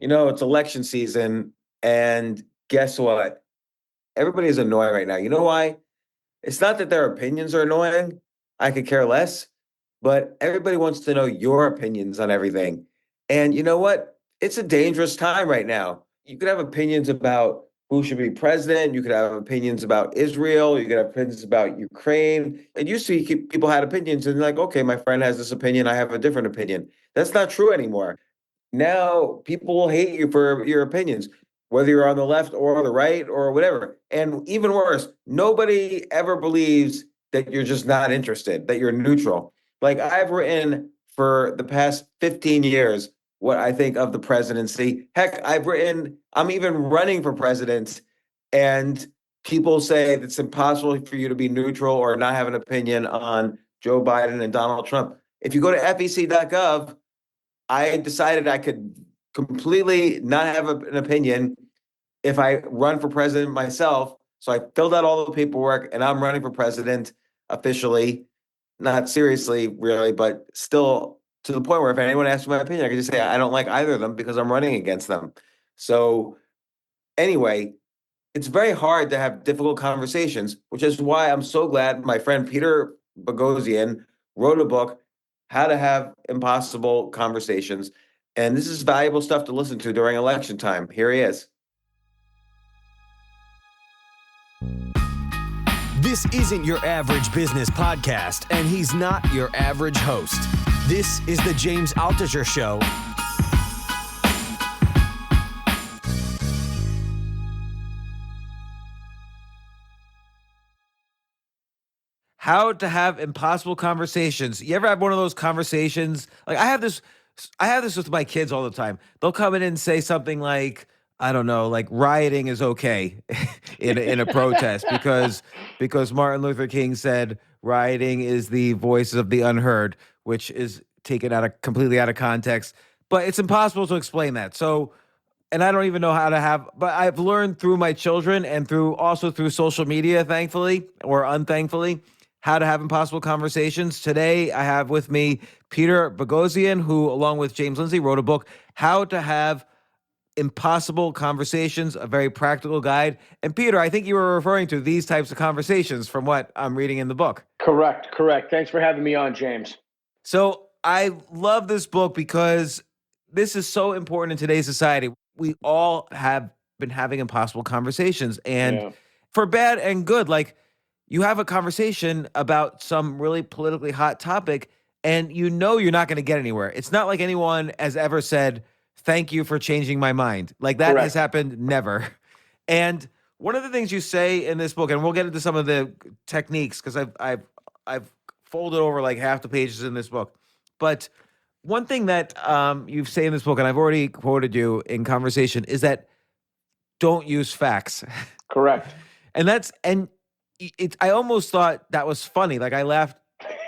It's election season, and guess what? Everybody is annoying right now. You know why? It's not that their opinions are annoying. I could care less, but everybody wants to know your opinions on everything. And you know what? It's a dangerous time right now. You could have opinions about who should be president. You could have opinions about Israel. You could have opinions about Ukraine. It used to be people had opinions and like, okay, my friend has this opinion. I have a different opinion. That's not true anymore. Now people will hate you for your opinions, whether you're on the left or the right or whatever. And even worse, nobody ever believes that you're just not interested, that you're neutral. Like I've written for the past 15 years what I think of the presidency. Heck, I'm even running for president, and people say it's impossible for you to be neutral or not have an opinion on Joe Biden and Donald Trump. If you go to fec.gov, I decided I could completely not have an opinion if I run for president myself. So I filled out all the paperwork and I'm running for president officially, not seriously, really, but still to the point where if anyone asks my opinion, I can just say I don't like either of them because I'm running against them. So anyway, it's very hard to have difficult conversations, which is why I'm so glad my friend Peter Boghossian wrote a book, How to Have Impossible Conversations. And this is valuable stuff to listen to during election time. Here he is. This isn't your average business podcast, and he's not your average host. This is the James Altucher Show. How to have impossible conversations. You ever have one of those conversations? Like I have this with my kids all the time. They'll come in and say something like, I don't know, like rioting is okay in a protest because Martin Luther King said rioting is the voices of the unheard, which is taken completely out of context. But it's impossible to explain that. So, and I don't even know how to but I've learned through my children and through social media, thankfully or unthankfully, how to have impossible conversations. Today, I have with me Peter Boghossian, who, along with James Lindsay, wrote a book, How to Have Impossible Conversations, a very practical guide. And Peter, I think you were referring to these types of conversations from what I'm reading in the book. Correct. Thanks for having me on, James. So I love this book because this is so important in today's society. We all have been having impossible conversations, and for bad and good, like you have a conversation about some really politically hot topic and you're not going to get anywhere. It's not like anyone has ever said, thank you for changing my mind. Like that has happened never. And one of the things you say in this book, and we'll get into some of the techniques because I've folded over like half the pages in this book. But one thing that you say in this book, and I've already quoted you in conversation, is that don't use facts. Correct. I almost thought that was funny. Like I laughed,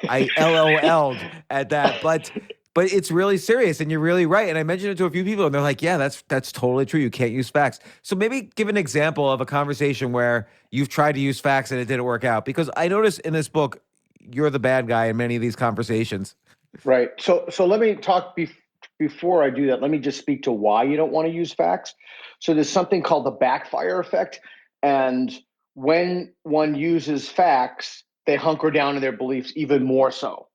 I LOL'd at that, but it's really serious and you're really right. And I mentioned it to a few people and they're like, yeah, that's totally true. You can't use facts. So maybe give an example of a conversation where you've tried to use facts and it didn't work out, because I noticed in this book, you're the bad guy in many of these conversations. Right. So let me talk before I do that. Let me just speak to why you don't want to use facts. So there's something called the backfire effect. And when one uses facts, they hunker down in their beliefs even more so.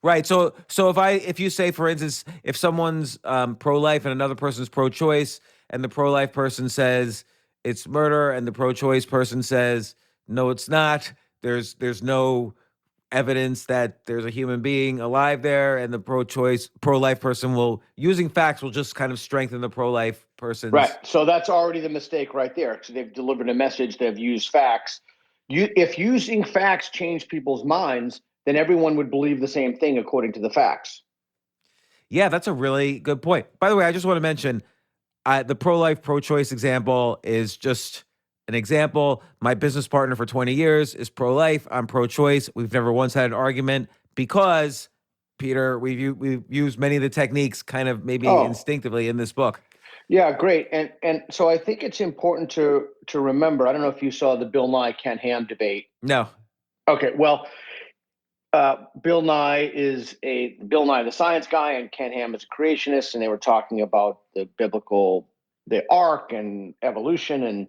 Right. So if you say, for instance, if someone's pro-life and another person's pro-choice, and the pro-life person says it's murder, and the pro-choice person says no, it's not. There's no evidence that there's a human being alive there, and the pro-life person using facts will just kind of strengthen the pro-life person's. Right. So that's already the mistake right there. So they've delivered a message. They've used facts. If using facts change people's minds, then everyone would believe the same thing according to the facts. Yeah, that's a really good point. By the way, I just want to mention the pro-life, pro-choice example is just an example. My business partner for 20 years is pro-life. I'm pro-choice. We've never once had an argument because, Peter, we've used many of the techniques kind of maybe instinctively in this book. Yeah, great. And so I think it's important to remember, I don't know if you saw the Bill Nye Ken Ham debate. No. Okay, well, Bill Nye the science guy, and Ken Ham is a creationist, and they were talking about the ark and evolution,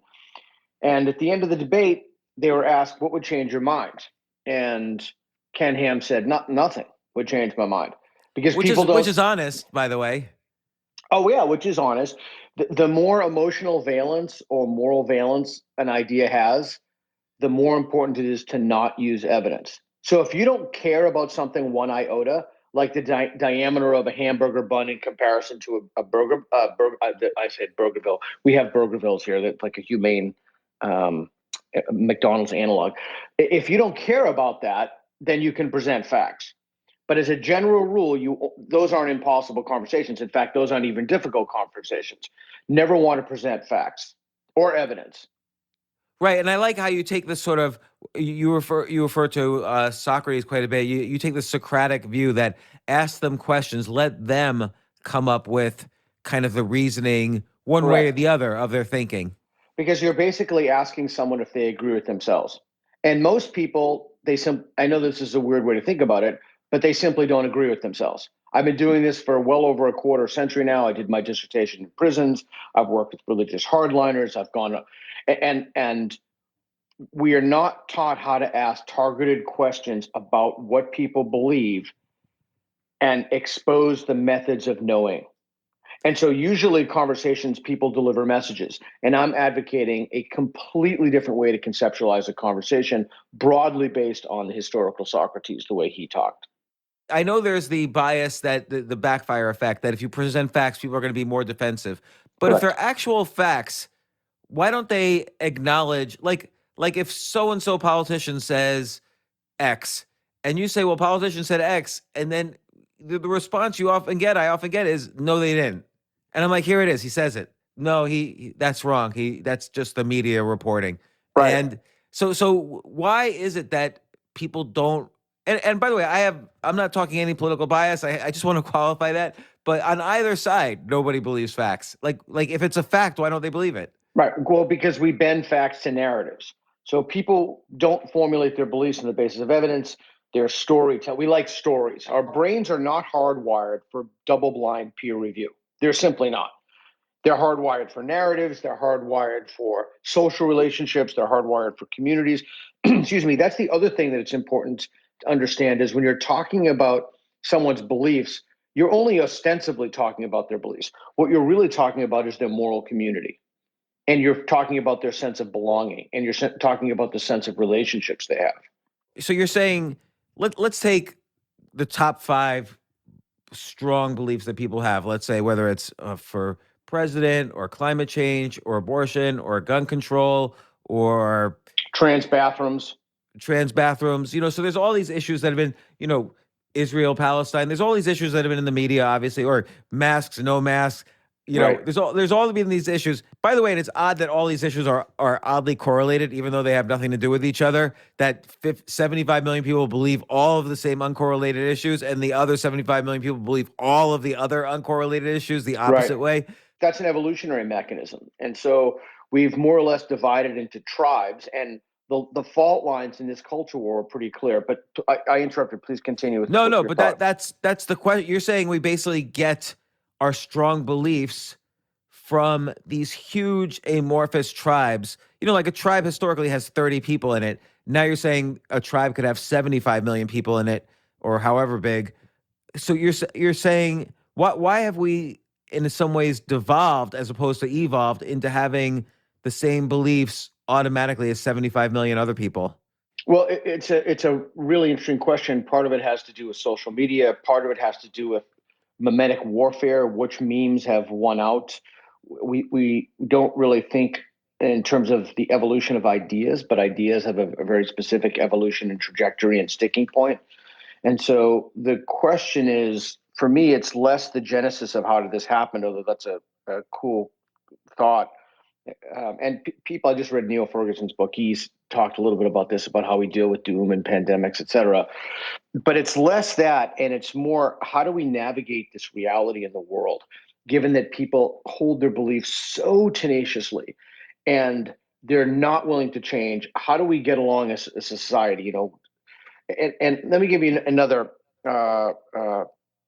and at the end of the debate, they were asked, "What would change your mind?" And Ken Ham said, "Nothing would change my mind," because which is honest, by the way. Oh yeah, which is honest. The more emotional valence or moral valence an idea has, the more important it is to not use evidence. So if you don't care about something one iota, like the diameter of a hamburger bun in comparison to a burger, I said Burgerville. We have Burgervilles here. That's like a humane um, McDonald's analog. If you don't care about that, then you can present facts. But as a general rule, those aren't impossible conversations. In fact, those aren't even difficult conversations. Never want to present facts or evidence. Right, and I like how you take this sort of you refer to Socrates quite a bit. You take the Socratic view that ask them questions, let them come up with kind of the reasoning one way or Correct. the other of their thinking. Because you're basically asking someone if they agree with themselves. And most people, I know this is a weird way to think about it, but they simply don't agree with themselves. I've been doing this for well over a quarter century now. I did my dissertation in prisons. I've worked with religious hardliners. I've gone and we are not taught how to ask targeted questions about what people believe and expose the methods of knowing. And so usually conversations, people deliver messages. And I'm advocating a completely different way to conceptualize a conversation, broadly based on the historical Socrates, the way he talked. I know there's the bias that the backfire effect, that if you present facts, people are going to be more defensive. But if Correct. they're actual facts, why don't they acknowledge, like if so and so politician says X, and you say, well, politician said X, and then the response I often get is, no, they didn't. And I'm like, here it is. He says it. No, that's wrong. That's just the media reporting. Right. And so why is it that people don't? And by the way, I'm not talking any political bias. I just want to qualify that. But on either side, nobody believes facts. Like if it's a fact, why don't they believe it? Right. Well, because we bend facts to narratives. So people don't formulate their beliefs on the basis of evidence. They're storytelling. We like stories. Our brains are not hardwired for double-blind peer review. They're simply not. They're hardwired for narratives. They're hardwired for social relationships. They're hardwired for communities. Excuse me. That's the other thing that it's important to understand is when you're talking about someone's beliefs, you're only ostensibly talking about their beliefs. What you're really talking about is their moral community. And you're talking about their sense of belonging. And you're talking about the sense of relationships they have. So you're saying, let's take the top 5 strong beliefs that people have. Let's say whether it's for president or climate change or abortion or gun control or Trans bathrooms. So there's all these issues that have been, Israel, Palestine. There's all these issues that have been in the media, obviously, or masks, no masks. Right. There's all been these issues. By the way, and it's odd that all these issues are oddly correlated, even though they have nothing to do with each other. That 75 million people believe all of the same uncorrelated issues, and the other 75 million people believe all of the other uncorrelated issues the opposite way. That's an evolutionary mechanism. And so we've more or less divided into tribes, and the fault lines in this culture war are pretty clear. But I interrupted. Please continue with No, your but thought. that's the question. You're saying we basically get our strong beliefs from these huge amorphous tribes. Like a tribe historically has 30 people in it. Now you're saying a tribe could have 75 million people in it, or however big. So you're saying why have we in some ways devolved as opposed to evolved into having the same beliefs automatically as 75 million other people? Well, it's a really interesting question. Part of it has to do with social media. Part of it has to do with mimetic warfare, which memes have won out. We don't really think in terms of the evolution of ideas, but ideas have a very specific evolution and trajectory and sticking point. And so the question is, for me, it's less the genesis of how did this happen, although that's a cool thought. People, I just read Neil Ferguson's book. He's talked a little bit about this, about how we deal with doom and pandemics, et cetera. But it's less that, and it's more, how do we navigate this reality in the world, given that people hold their beliefs so tenaciously and they're not willing to change? How do we get along as a society? And let me give you another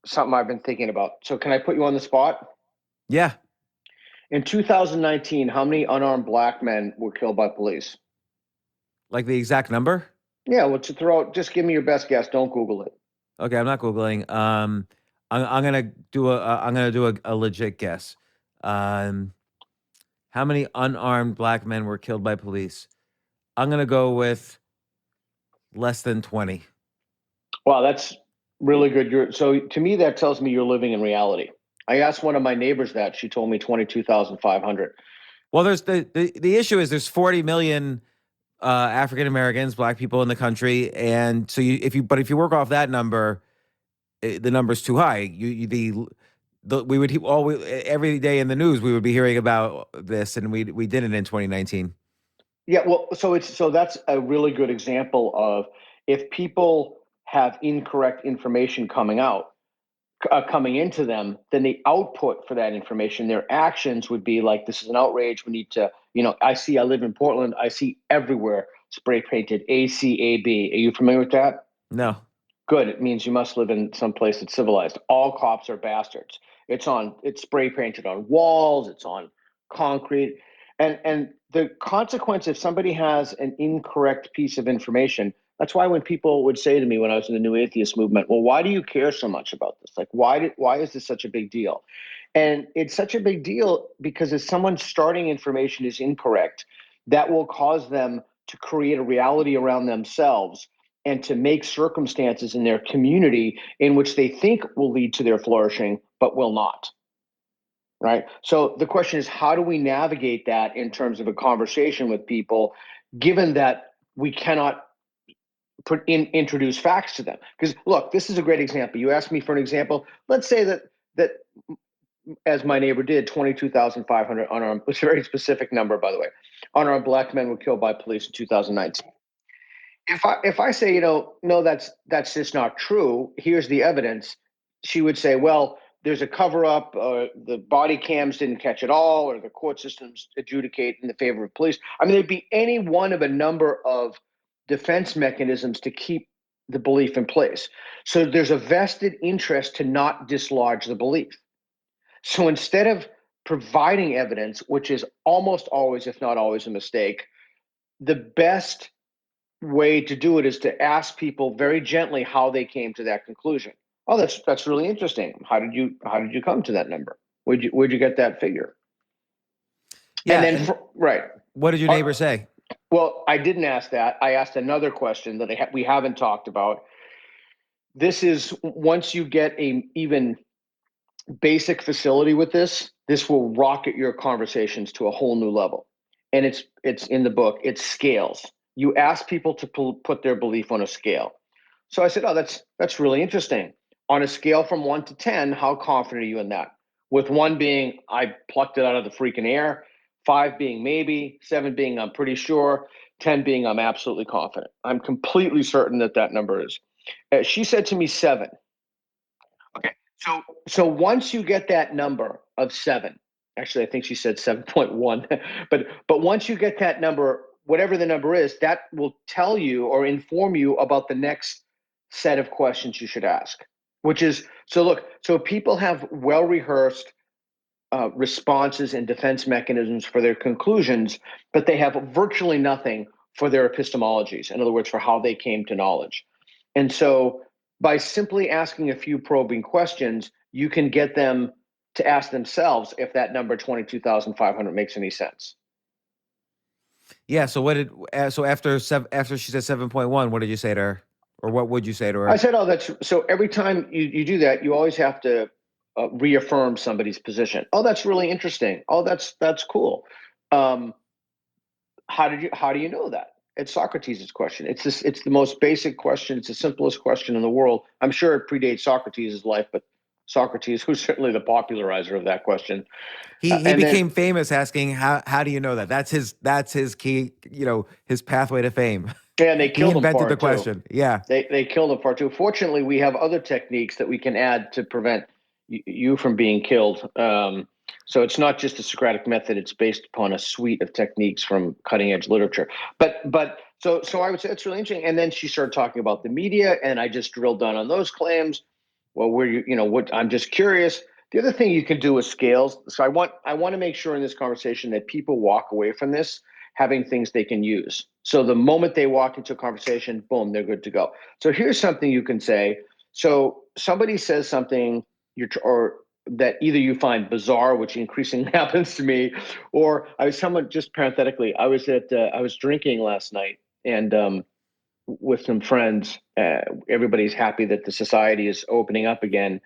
something I've been thinking about. So can I put you on the spot? Yeah. In 2019, how many unarmed black men were killed by police? Like the exact number? Yeah, well, to throw out, just give me your best guess. Don't Google it. Okay, I'm not Googling. I'm gonna do a legit guess. Um, how many unarmed black men were killed by police? I'm gonna go with less than 20. Wow, that's really good. So to me, that tells me you're living in reality. I asked one of my neighbors that. She told me 22,500. Well, there's the issue is there's 40 million African Americans, black people in the country, and so if you work off that number, the number's too high. We would every day in the news we would be hearing about this, and we did it in 2019. Yeah, well, so that's a really good example of if people have incorrect information coming into them, then the output for that information, their actions would be like, this is an outrage. We need to, I live in Portland. I see everywhere spray painted ACAB. Are you familiar with that? No. Good. It means you must live in some place that's civilized. All cops are bastards. It's spray painted on walls. It's on concrete. And the consequence, if somebody has an incorrect piece of information, that's why when people would say to me when I was in the New Atheist movement, well, why do you care so much about this? Like, why is this such a big deal? And it's such a big deal because if someone's starting information is incorrect, that will cause them to create a reality around themselves and to make circumstances in their community in which they think will lead to their flourishing, but will not. Right. So the question is, how do we navigate that in terms of a conversation with people, given that we cannot introduce facts to them? Because look, this is a great example. You asked me for an example. Let's say that as my neighbor did, 22,500 unarmed, it's a very specific number, by the way, unarmed black men were killed by police in 2019. If I say, no, that's just not true, here's the evidence, she would say, well, there's a cover up, the body cams didn't catch it all, or the court systems adjudicate in the favor of police. I mean, there'd be any one of a number of defense mechanisms to keep the belief in place. So there's a vested interest to not dislodge the belief. So instead of providing evidence, which is almost always, if not always, a mistake, the best way to do it is to ask people very gently how they came to that conclusion. Oh, that's really interesting. How did you come to that number? Where'd you get that figure? Yeah. And then right. What did your neighbor say? Well, I didn't ask that. I asked another question that we haven't talked about. This is once you get a even basic facility with this will rocket your conversations to a whole new level. And it's in the book. It's scales. You ask people to put their belief on a scale. So I said, oh, that's really interesting. On a scale from 1 to 10, how confident are you in that? With 1 being, I plucked it out of the freaking air, 5 being maybe, 7 being I'm pretty sure, 10 being I'm absolutely confident. I'm completely certain that number is. She said to me 7. Okay. So once you get that number of 7, actually, I think she said 7.1, but once you get that number, whatever the number is, that will tell you or inform you about the next set of questions you should ask, which is, so people have well-rehearsed responses and defense mechanisms for their conclusions, but they have virtually nothing for their epistemologies. In other words, for how they came to knowledge. And so by simply asking a few probing questions, you can get them to ask themselves if that number 22,500 makes any sense. Yeah. So after she said 7.1, what did you say to her, or what would you say to her? I said, oh, that's so. Every time you do that, you always have to reaffirm somebody's position. Oh, that's really interesting. Oh, that's cool. How do you know that? It's Socrates' question. It's the most basic question. It's the simplest question in the world. I'm sure it predates Socrates' life, but Socrates, who's certainly the popularizer of that question. He became famous asking how do you know that? That's his key, his pathway to fame. Yeah, and they killed him for it. He invented the question. Yeah. They killed him for it too. Fortunately, we have other techniques that we can add to prevent you from being killed. So it's not just the Socratic method. It's based upon a suite of techniques from cutting edge literature. But So I would say it's really interesting. And then she started talking about the media, and I just drilled down on those claims. Well, what I'm just curious. The other thing you can do with scales. So I want to make sure in this conversation that people walk away from this having things they can use. So the moment they walk into a conversation, boom, they're good to go. So here's something you can say. So somebody says something or that either you find bizarre, which increasingly happens to me, or just parenthetically, I was drinking last night and with some friends. Everybody's happy that the society is opening up again.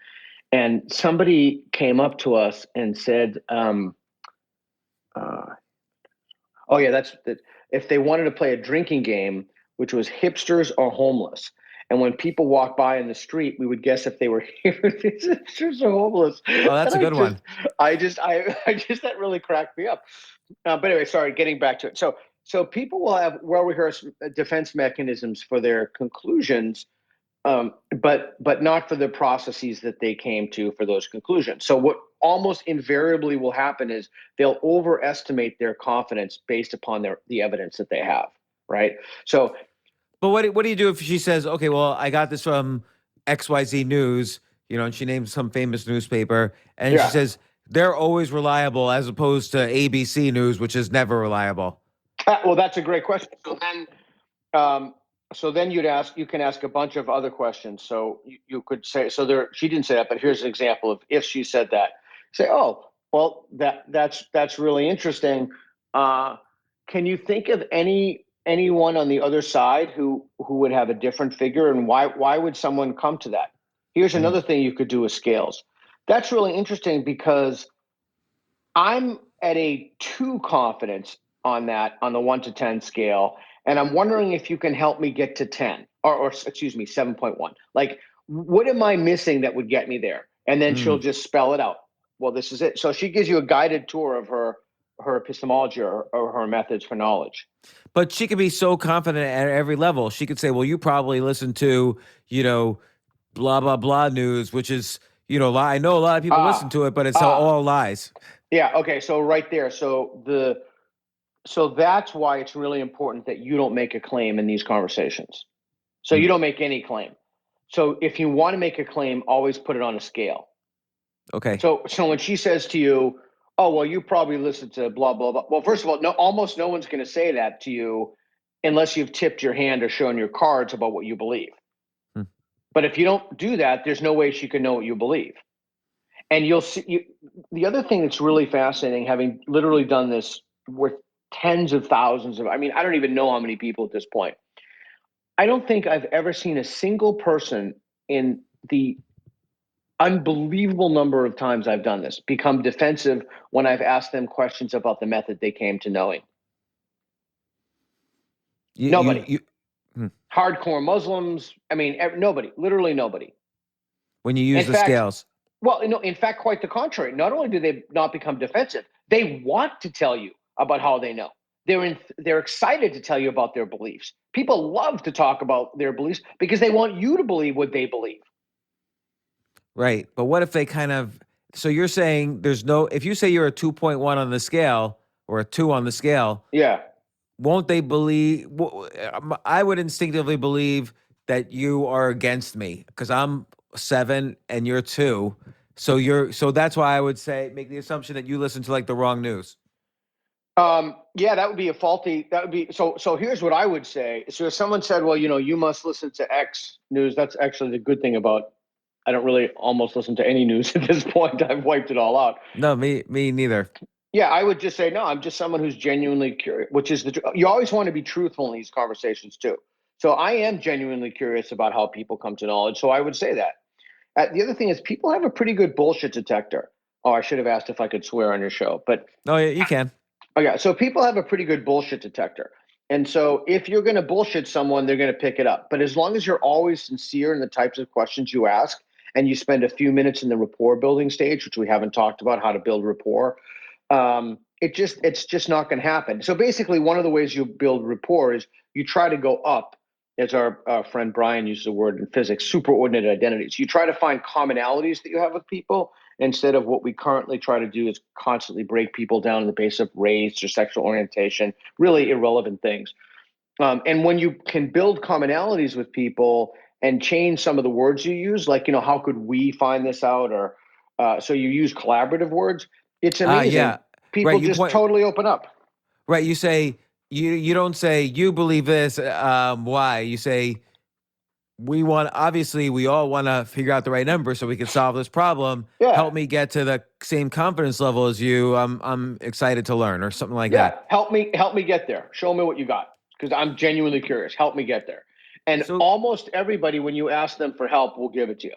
And somebody came up to us and said, oh yeah, that's that. If they wanted to play a drinking game, which was hipsters or homeless, and when people walked by in the street, we would guess if they were hipsters or homeless. Oh, that's And a good one. I just that really cracked me up. But anyway, sorry, getting back to it. So people will have well-rehearsed defense mechanisms for their conclusions, but not for the processes that they came to for those conclusions. So what almost invariably will happen is they'll overestimate their confidence based upon the evidence that they have, right? So, But what do you do if she says, okay, well, I got this from XYZ News, and she names some famous newspaper, and she yeah. says they're always reliable as opposed to ABC News, which is never reliable. Well, that's a great question. So then you can ask a bunch of other questions. So you could say, she didn't say that, but here's an example of if she said that. Say, oh, well, that's really interesting. Can you think of anyone on the other side who would have a different figure, and why would someone come to that? Here's another thing you could do with scales. That's really interesting because I'm at a 2 confidence on the 1 to 10 scale, and I'm wondering if you can help me get to 10 or excuse me, 7.1. Like, what am I missing that would get me there? And then she'll just spell it out. Well, this is it. So she gives you a guided tour of her epistemology or her methods for knowledge. But she could be so confident at every level. She could say, well, you probably listen to, blah, blah, blah news, which is, I know a lot of people listen to it, but it's all lies. Yeah. Okay. So right there. So that's why it's really important that you don't make a claim in these conversations. So you don't make any claim. So if you want to make a claim, always put it on a scale. Okay. So when she says to you, oh, well, you probably listen to blah, blah, blah. Well, first of all, almost no one's going to say that to you unless you've tipped your hand or shown your cards about what you believe. But if you don't do that, there's no way she can know what you believe. And you'll see the other thing that's really fascinating, having literally done this with tens of thousands I don't even know how many people at this point. I don't think I've ever seen a single person in the unbelievable number of times I've done this become defensive when I've asked them questions about the method they came to knowing. Nobody. Hardcore Muslims. Nobody, literally nobody. When you use the scales. Well, in fact, quite the contrary. Not only do they not become defensive, they want to tell you about how they know. They're excited to tell you about their beliefs. People love to talk about their beliefs because they want you to believe what they believe. Right. But what if they so you're saying if you say you're a 2.1 on the scale or a 2 on the scale. Yeah. Won't they believe? I would instinctively believe that you are against me because I'm 7 and you're 2. So that's why I would make the assumption that you listen to the wrong news. Yeah, that would be so here's what I would say. So if someone said, well, you must listen to X news, that's actually the good thing about, I don't really almost listen to any news at this point. I've wiped it all out. No, me neither. Yeah, I would just say, no, I'm just someone who's genuinely curious, which is you always want to be truthful in these conversations too. So I am genuinely curious about how people come to knowledge. So I would say that. The other thing is people have a pretty good bullshit detector. Oh, I should have asked if I could swear on your show, but. Oh, yeah, you can. Okay, so people have a pretty good bullshit detector. And so if you're going to bullshit someone, they're going to pick it up. But as long as you're always sincere in the types of questions you ask, and you spend a few minutes in the rapport building stage, which we haven't talked about, how to build rapport, it's just not going to happen. So basically, one of the ways you build rapport is you try to go up, as our friend Brian uses the word in physics, superordinate identities. You try to find commonalities that you have with people instead of what we currently try to do is constantly break people down on the basis of race or sexual orientation, really irrelevant things. And when you can build commonalities with people and change some of the words you use, like, how could we find this out? Or so you use collaborative words. It's Yeah. amazing. Right. People You just point. totally open up. Right. You say you don't say you believe this. Why? You say we all want to figure out the right number so we can solve this problem. Yeah. Help me get to the same confidence level as you. I'm excited to learn, or something like Yeah. that. Help me get there. Show me what you got. Because I'm genuinely curious. Help me get there. And So almost everybody, when you ask them for help, will give it to you.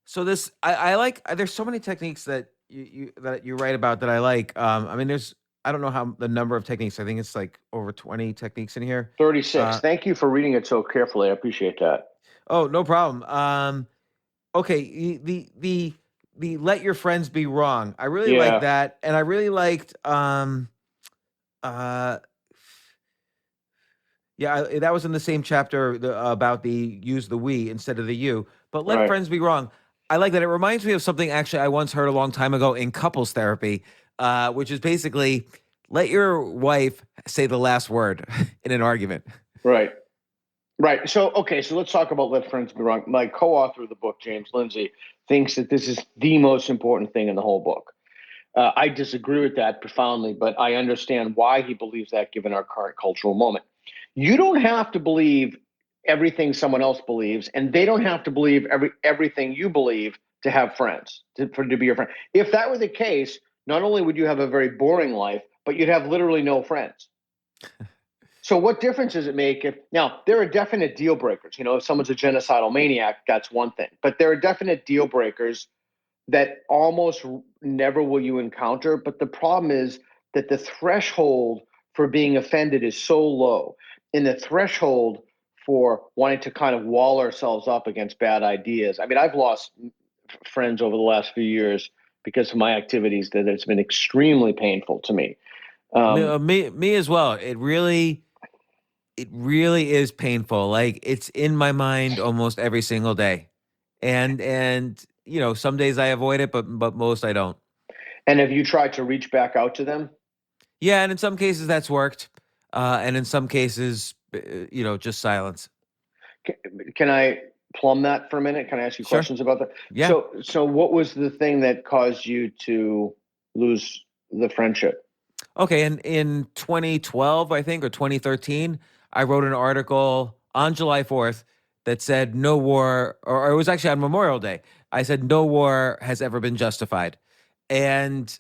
So this, I like. There's so many techniques that you write about that I like. I mean, I don't know how the number of techniques. I think it's like over 20 techniques in here. 36. Uh, Thank you for reading it so carefully. I appreciate that. oh, no problem. Okay, the let your friends be wrong. I really like Yeah. that, and I really liked. Uh, yeah, that was in the same chapter about the use the we instead of the you. But let Right. friends be wrong. I like that. It reminds me of something actually I once heard a long time ago in couples therapy, which is basically let your wife say the last word in an argument. Right. Right. So, okay. So let's talk about let friends be wrong. My co-author of the book, James Lindsay, thinks that this is the most important thing in the whole book. I disagree with that profoundly, but I understand why he believes that given our current cultural moment. You don't have to believe everything someone else believes, and they don't have to believe everything you believe to have friends, to be your friend. If that were the case, not only would you have a very boring life, but you'd have literally no friends. So what difference does it make if now there are definite deal breakers? If someone's a genocidal maniac, that's one thing. But there are definite deal breakers that almost never will you encounter. But the problem is that the threshold for being offended is so low, and the threshold for wanting to kind of wall ourselves up against bad ideas. I mean, I've lost friends over the last few years because of my activities that it's been extremely painful to me. Me as well. It really is painful. Like it's in my mind almost every single day, and some days I avoid it, but most I don't. And have you tried to reach back out to them? Yeah, and in some cases that's worked, and in some cases, just silence. Can I plumb that for a minute? Can I ask you Sure. questions about that? Yeah. So what was the thing that caused you to lose the friendship? Okay. And in 2012, I think, or 2013, I wrote an article on July 4th that said no war, or it was actually on Memorial Day. I said no war has ever been justified, and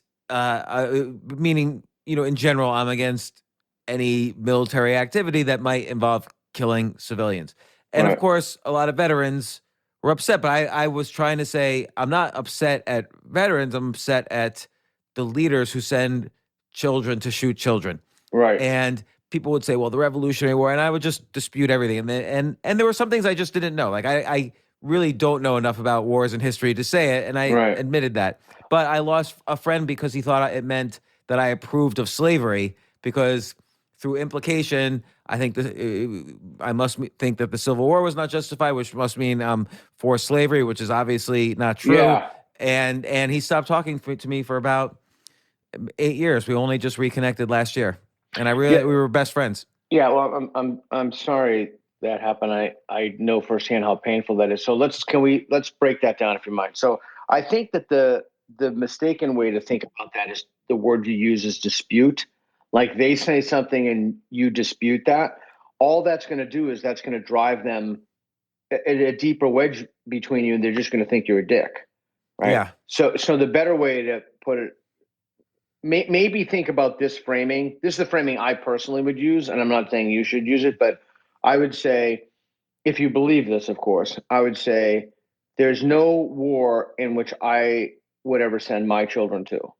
meaning in general, I'm against any military activity that might involve killing civilians. And of Right. course, a lot of veterans were upset, but I was trying to say I'm not upset at veterans. I'm upset at the leaders who send children to shoot children. Right. And people would say, well, the Revolutionary War, and I would just dispute everything. And there were some things I just didn't know. Like I really don't know enough about wars and history to say it, and I Right. admitted that. But I lost a friend because he thought it meant that I approved of slavery, because through implication, I think I must think that the Civil War was not justified, which must mean for slavery, which is obviously not true. Yeah. And he stopped talking to me for about 8 years. We only just reconnected last year, and Yeah. we were best friends. Yeah. Well, I'm sorry that happened. I know firsthand how painful that is. So let's break that down if you mind. So I think that the mistaken way to think about that is the word you use is dispute. Like they say something and you dispute that. All that's going to do is that's going to drive them a deeper wedge between you, and they're just going to think you're a dick, right? Yeah. So the better way to put it, maybe think about this framing. This is the framing I personally would use, and I'm not saying you should use it, but I would say, if you believe this, of course, I would say there's no war in which I would ever send my children to.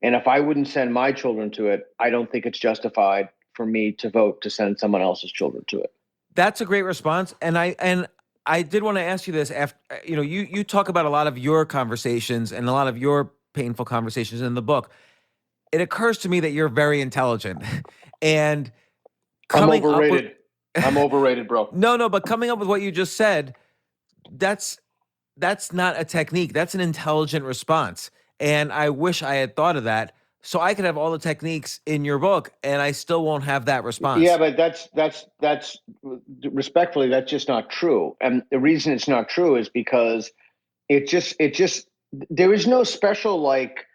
And if I wouldn't send my children to it, I don't think it's justified for me to vote to send someone else's children to it. That's a great response, and I did want to ask you this. After you talk about a lot of your conversations and a lot of your painful conversations in the book. It occurs to me that you're very intelligent, and I'm coming up with overrated. I'm overrated, bro. no, but coming up with what you just said, that's not a technique. That's an intelligent response, and I wish I had thought of that. So I could have all the techniques in your book and I still won't have that response. Yeah, but that's respectfully, that's just not true. And the reason it's not true is because it just there is no special like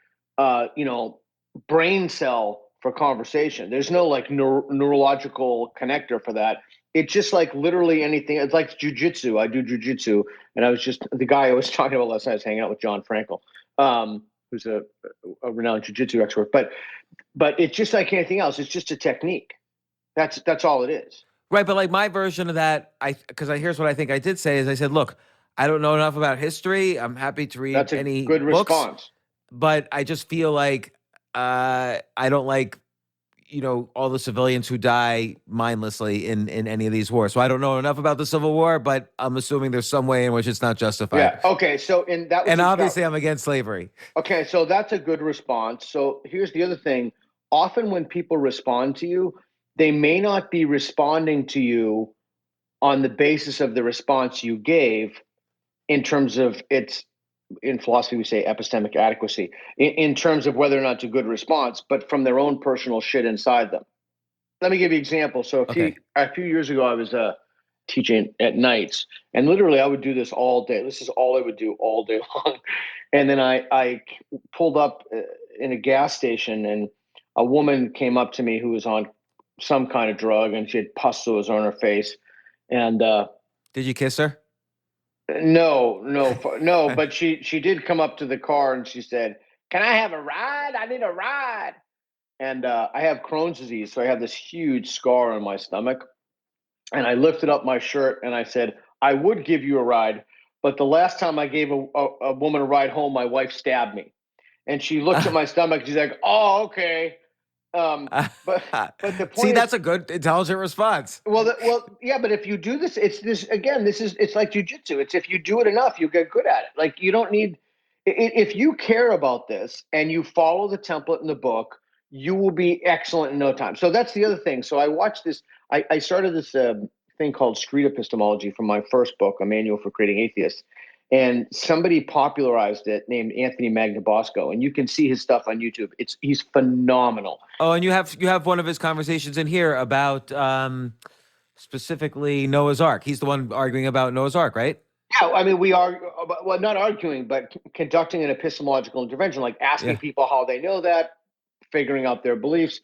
brain cell for conversation. There's no like neurological connector for that. It's just like literally anything. It's like jujitsu. I do jujitsu, and I was just the guy I was talking about last night. I was hanging out with John Frankel, who's a renowned jujitsu expert. But it's just like anything else. It's just a technique. That's all it is. Right, but like my version of that, because here's what I think I did say is I said, look, I don't know enough about history. I'm happy to read That's a any good books, response. but I just feel like I don't like all the civilians who die mindlessly in any of these wars. So I don't know enough about the Civil War, but I'm assuming there's some way in which it's not justified. Yeah. Okay. So in that, and obviously I'm against slavery. Okay, so that's a good response. So here's the other thing. Often when people respond to you, they may not be responding to you on the basis of the response you gave in terms of its, in philosophy, we say epistemic adequacy, in terms of whether or not it's a good response, but from their own personal shit inside them. Let me give you an example. So a few years ago, I was teaching at nights, and literally I would do this all day. This is all I would do all day long. And then I pulled up in a gas station, and a woman came up to me who was on some kind of drug, and she had pustules on her face. And did you kiss her? No. But she did come up to the car, and she said, "Can I have a ride? I need a ride." And I have Crohn's disease, so I have this huge scar on my stomach. And I lifted up my shirt and I said, "I would give you a ride, but the last time I gave a woman a ride home, my wife stabbed me." And she looks at my stomach. She's like, "Oh, okay." But the point that's a good, intelligent response. Well, yeah. But if you do this, it's this again. It's like jujitsu. It's if you do it enough, you get good at it. Like you don't need. If you care about this and you follow the template in the book, you will be excellent in no time. So that's the other thing. So I watched this. I started this thing called street epistemology from my first book, A Manual for Creating Atheists. And somebody popularized it named Anthony Magnabosco, and you can see his stuff on YouTube. He's phenomenal. Oh, and you have one of his conversations in here about specifically Noah's Ark. He's the one arguing about Noah's Ark, right? Yeah, I mean, we are, well, not arguing, but conducting an epistemological intervention, like asking people how they know that, figuring out their beliefs.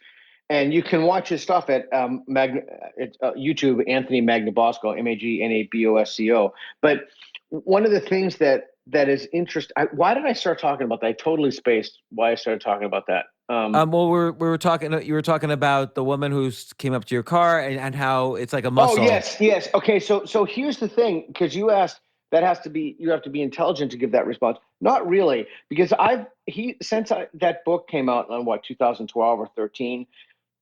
And you can watch his stuff at YouTube, Anthony Magnabosco, Magnabosco. But one of the things that is interesting, why did I start talking about that? I totally spaced why I started talking about that. Well, we were talking. You were talking about the woman who came up to your car and how it's like a muscle. Oh yes. Okay, so here's the thing, because you asked, you have to be intelligent to give that response. Not really, because since that book came out in 2012 or 13.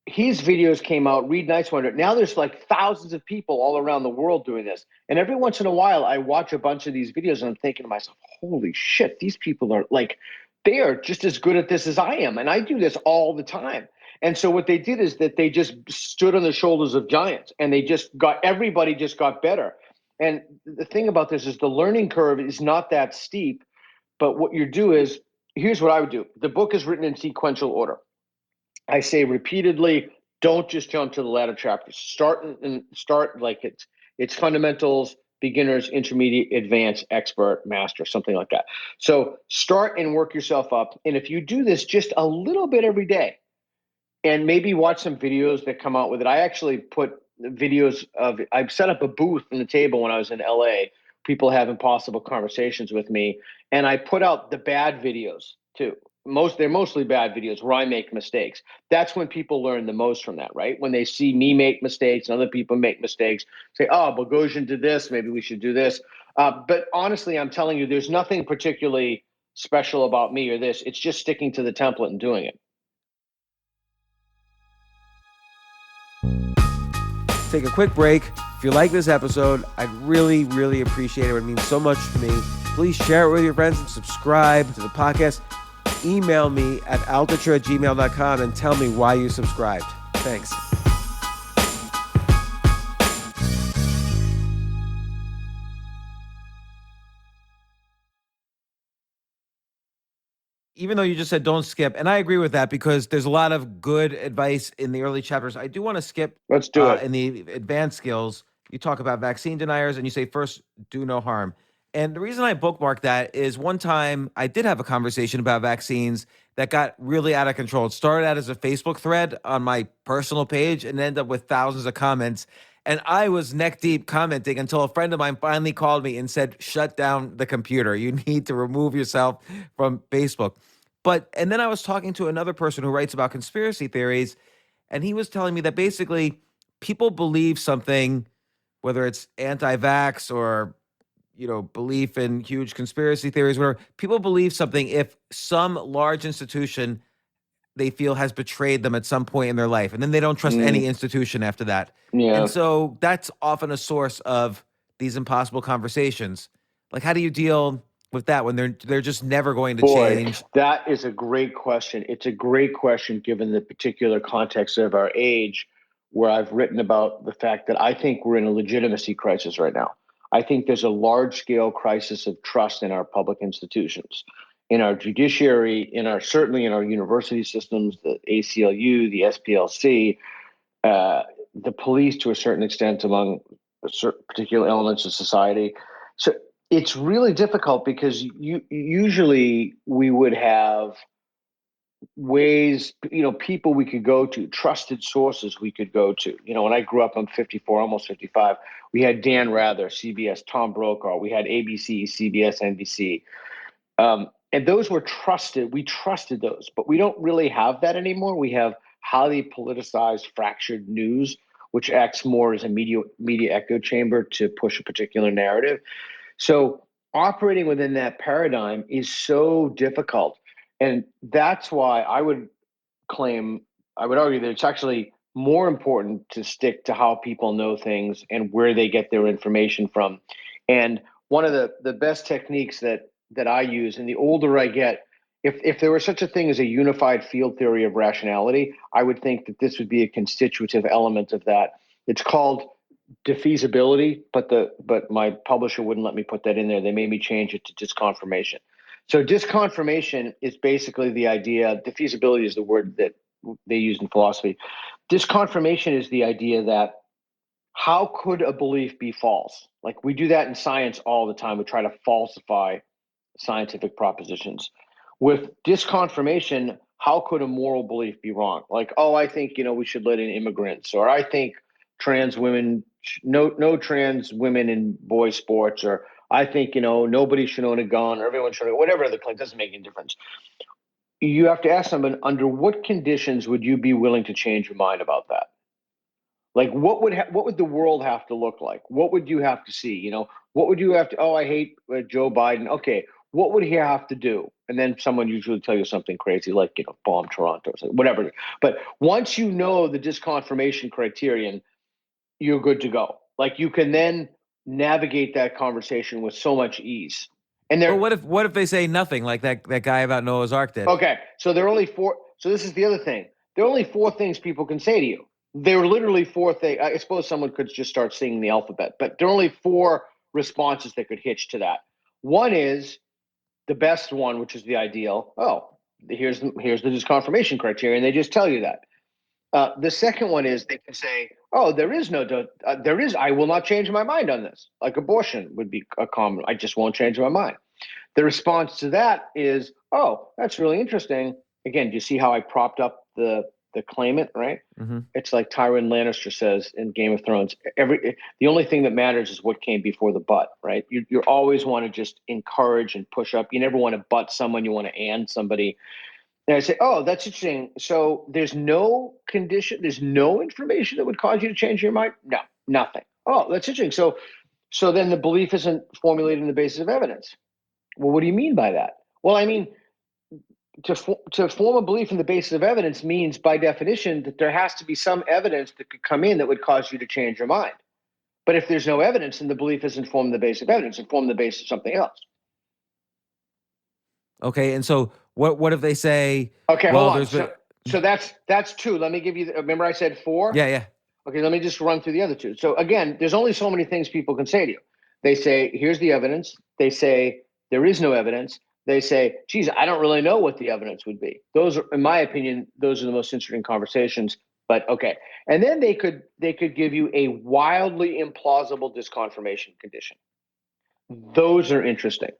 His videos came out, Read Nice Wonder. Now there's like thousands of people all around the world doing this. And every once in a while, I watch a bunch of these videos and I'm thinking to myself, holy shit, these people are like, they are just as good at this as I am. And I do this all the time. And so what they did is that they just stood on the shoulders of giants, and everybody just got better. And the thing about this is the learning curve is not that steep, but what you do is, here's what I would do. The book is written in sequential order. I say repeatedly, don't just jump to the latter chapters. Start like it's fundamentals, beginners, intermediate, advanced, expert, master, something like that. So start and work yourself up. And if you do this just a little bit every day, and maybe watch some videos that come out with it. I actually put videos I've set up a booth on the table when I was in LA, people have impossible conversations with me. And I put out the bad videos too. They're mostly bad videos where I make mistakes. That's when people learn the most from that, right? When they see me make mistakes and other people make mistakes, say, "Oh, Boghossian did this, maybe we should do this." But honestly, I'm telling you, there's nothing particularly special about me or this. It's just sticking to the template and doing it. Take a quick break. If you like this episode, I'd really, really appreciate it. It would mean so much to me. Please share it with your friends and subscribe to the podcast. Email me at altucher@gmail.com and tell me why you subscribed. Thanks. even though you just said don't skip, and I agree with that because there's a lot of good advice in the early chapters. I do want to skip Let's do it. in the advanced skills. You talk about vaccine deniers and you say first, do no harm. And the reason I bookmarked that is one time I did have a conversation about vaccines that got really out of control. It started out as a Facebook thread on my personal page and ended up with thousands of comments. And I was neck deep commenting until a friend of mine finally called me and said, shut down the computer. You need to remove yourself from Facebook. And then I was talking to another person who writes about conspiracy theories, and he was telling me that basically people believe something, whether it's anti-vax or belief in huge conspiracy theories, where people believe something if some large institution they feel has betrayed them at some point in their life, and then they don't trust any institution after that. Yeah. And so that's often a source of these impossible conversations. Like, how do you deal with that when they're just never going to change? That is a great question. It's a great question given the particular context of our age, where I've written about the fact that I think we're in a legitimacy crisis right now. I think there's a large-scale crisis of trust in our public institutions, in our judiciary, certainly in our university systems, the ACLU, the SPLC, the police to a certain extent among certain particular elements of society. So it's really difficult because usually we would have ways, people we could go to, trusted sources we could go to. When I grew up, I'm 54, almost 55. We had Dan Rather, CBS, Tom Brokaw. We had ABC, CBS, NBC. And those were trusted. We trusted those, but we don't really have that anymore. We have highly politicized, fractured news, which acts more as a media echo chamber to push a particular narrative. So operating within that paradigm is so difficult. And that's why I would argue that it's actually more important to stick to how people know things and where they get their information from. And one of the best techniques that I use, and the older I get, if there were such a thing as a unified field theory of rationality, I would think that this would be a constitutive element of that. It's called defeasibility, but my publisher wouldn't let me put that in there. They made me change it to disconfirmation. So disconfirmation is basically the idea. Defeasibility is the word that they use in philosophy. Disconfirmation is the idea that how could a belief be false? Like we do that in science all the time. We try to falsify scientific propositions. With disconfirmation, how could a moral belief be wrong? Like, I think, we should let in immigrants, or I think trans women, no trans women in boy sports, or I think, nobody should own a gun, or everyone should, whatever the claim, doesn't make any difference. You have to ask someone, under what conditions would you be willing to change your mind about that? Like, what would the world have to look like? What would you have to see? What would you have to? I hate Joe Biden. Okay, what would he have to do? And then someone usually tell you something crazy, like bomb Toronto, or whatever. But once you know the disconfirmation criterion, you're good to go. Like you can then navigate that conversation with so much ease. And what if they say nothing, like that guy about Noah's Ark did? Okay, so there are only four. So this is the other thing. There are only four things people can say to you. There are literally four things. I suppose someone could just start singing the alphabet, but there are only four responses that could hitch to that. One is the best one, which is the ideal. Here's the disconfirmation criteria, and they just tell you that. The second one is they can say, there is no, I will not change my mind on this. Like abortion would be a common, I just won't change my mind. The response to that is, that's really interesting. Again, do you see how I propped up the claimant, right? Mm-hmm. It's like Tywin Lannister says in Game of Thrones, the only thing that matters is what came before the butt, right? You always want to just encourage and push up. You never want to butt someone, you want to and somebody. And I say, that's interesting. So there's no condition, there's no information that would cause you to change your mind? No, nothing. That's interesting. So then the belief isn't formulated on the basis of evidence. Well, what do you mean by that? Well, I mean, to form a belief on the basis of evidence means, by definition, that there has to be some evidence that could come in that would cause you to change your mind. But if there's no evidence, then the belief isn't formed on the basis of evidence, it's formed on the basis of something else. Okay, and so what if they say? Okay, hold on. So that's two. Let me give you. Remember, I said four. Yeah. Okay, let me just run through the other two. So again, there's only so many things people can say to you. They say, "Here's the evidence." They say, "There is no evidence." they say, geez, I don't really know what the evidence would be. Those are, in my opinion, those are the most interesting conversations. But okay. And then they could give you a wildly implausible disconfirmation condition. Those are interesting.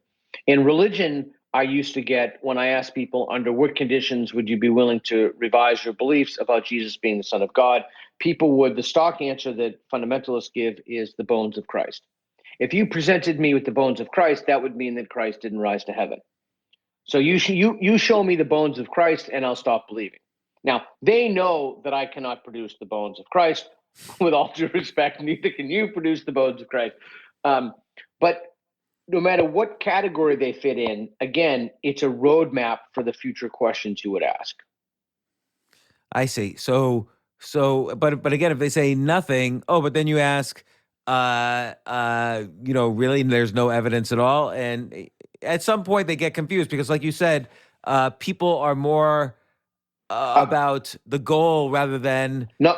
In religion, I used to get, when I asked people, under what conditions would you be willing to revise your beliefs about Jesus being the Son of God? The stock answer that fundamentalists give is the bones of Christ. If you presented me with the bones of Christ, that would mean that Christ didn't rise to heaven. So you show me the bones of Christ and I'll stop believing. Now, they know that I cannot produce the bones of Christ. With all due respect, neither can you produce the bones of Christ. But no matter what category they fit in, again, it's a roadmap for the future questions you would ask. I see. But again, if they say nothing, but then you ask, really, there's no evidence at all, and at some point they get confused because, like you said, people are more about the goal rather than No,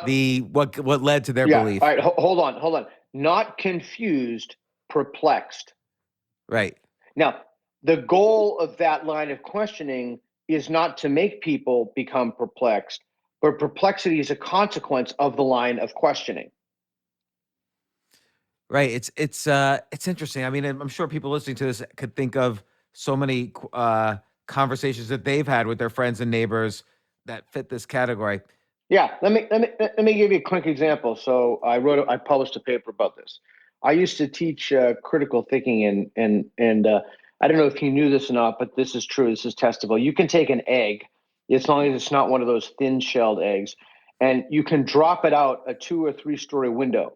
what led to their yeah. belief. All right, hold on. Not confused, perplexed. Right. Now, the goal of that line of questioning is not to make people become perplexed, but perplexity is a consequence of the line of questioning. Right. It's interesting. I mean, I'm sure people listening to this could think of so many conversations that they've had with their friends and neighbors that fit this category. Yeah, let me give you a quick example. So I published a paper about this. I used to teach critical thinking, and I don't know if you knew this or not, but this is true. This is testable. You can take an egg, as long as it's not one of those thin-shelled eggs, and you can drop it out a 2 or 3 story window,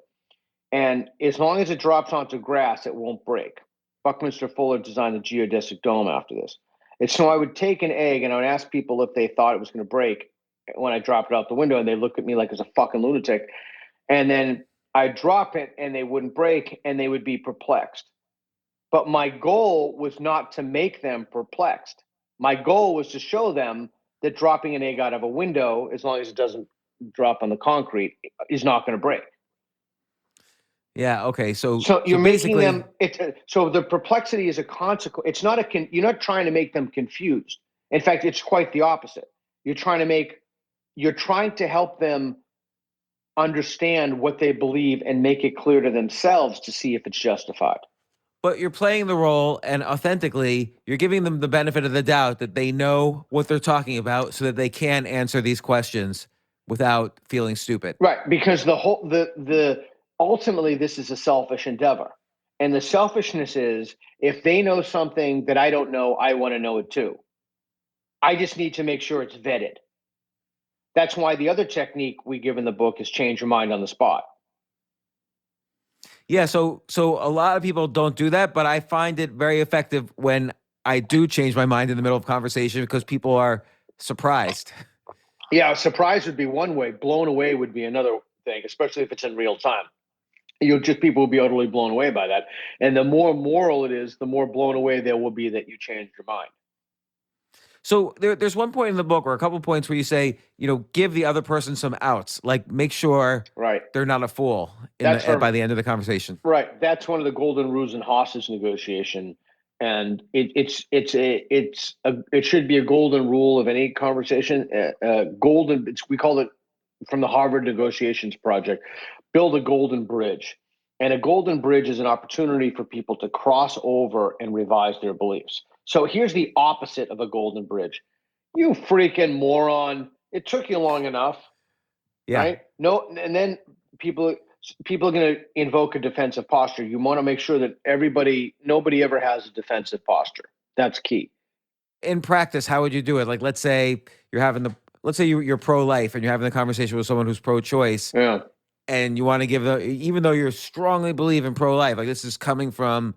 and as long as it drops onto grass, it won't break. Buckminster Fuller designed the geodesic dome after this. And so I would take an egg and I would ask people if they thought it was going to break when I dropped it out the window, and they look at me like it's a fucking lunatic. And then I drop it and they wouldn't break and they would be perplexed. But my goal was not to make them perplexed. My goal was to show them that dropping an egg out of a window, as long as it doesn't drop on the concrete, is not going to break. Yeah. Okay. So you're making basically, them. So the perplexity is a consequence. It's not you're not trying to make them confused. In fact, it's quite the opposite. You're trying to help them understand what they believe and make it clear to themselves to see if it's justified. but you're playing the role, and authentically, you're giving them the benefit of the doubt that they know what they're talking about, so that they can answer these questions without feeling stupid. Right, because the ultimately this is a selfish endeavor, and the selfishness is if they know something that I don't know, I want to know it too. I just need to make sure it's vetted. That's why the other technique we give in the book is change your mind on the spot. Yeah, so a lot of people don't do that, but I find it very effective when I do change my mind in the middle of conversation because people are surprised. Yeah, surprise would be one way. Blown away would be another thing, especially if it's in real time. People will be utterly blown away by that. And the more moral it is, the more blown away there will be that you changed your mind. So there's one point in the book, or a couple points, where you say, give the other person some outs, like make sure they're not a fool by the end of the conversation. Right. That's one of the golden rules in hostage negotiation, and it should be a golden rule of any conversation. We call it, from the Harvard Negotiations Project, build a golden bridge. And a golden bridge is an opportunity for people to cross over and revise their beliefs. So here's the opposite of a golden bridge. You freaking moron. It took you long enough. Yeah. Right? No, and then people are going to invoke a defensive posture. You want to make sure that nobody ever has a defensive posture. That's key. In practice, how would you do it? Like, let's say you're pro-life and you're having a conversation with someone who's pro-choice. Yeah. And you want to even though you strongly believe in pro-life, like this is coming from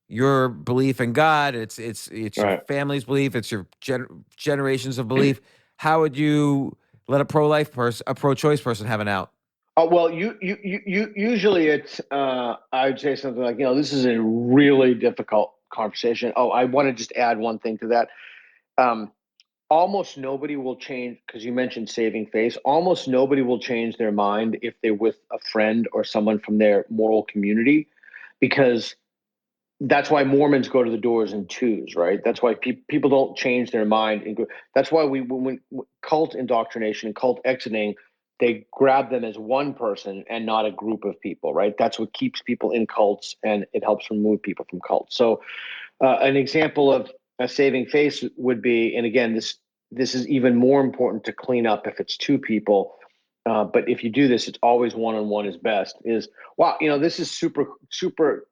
your belief in God, it's your family's belief, it's your generations of belief. How would you let a pro-choice person have an out? Well, you usually it's I would say something like, this is a really difficult conversation. Oh, I want to just add one thing to that. Almost nobody will change, because you mentioned saving face. Almost nobody will change their mind if they're with a friend or someone from their moral community, because that's why Mormons go to the doors in twos, right? That's why people don't change their mind. That's why when cult indoctrination and cult exiting, they grab them as one person and not a group of people, right? That's what keeps people in cults, and it helps remove people from cults. So an example of a saving face would be, and again, this is even more important to clean up if it's two people. But if you do this, it's always one-on-one is best. Is, wow, this is super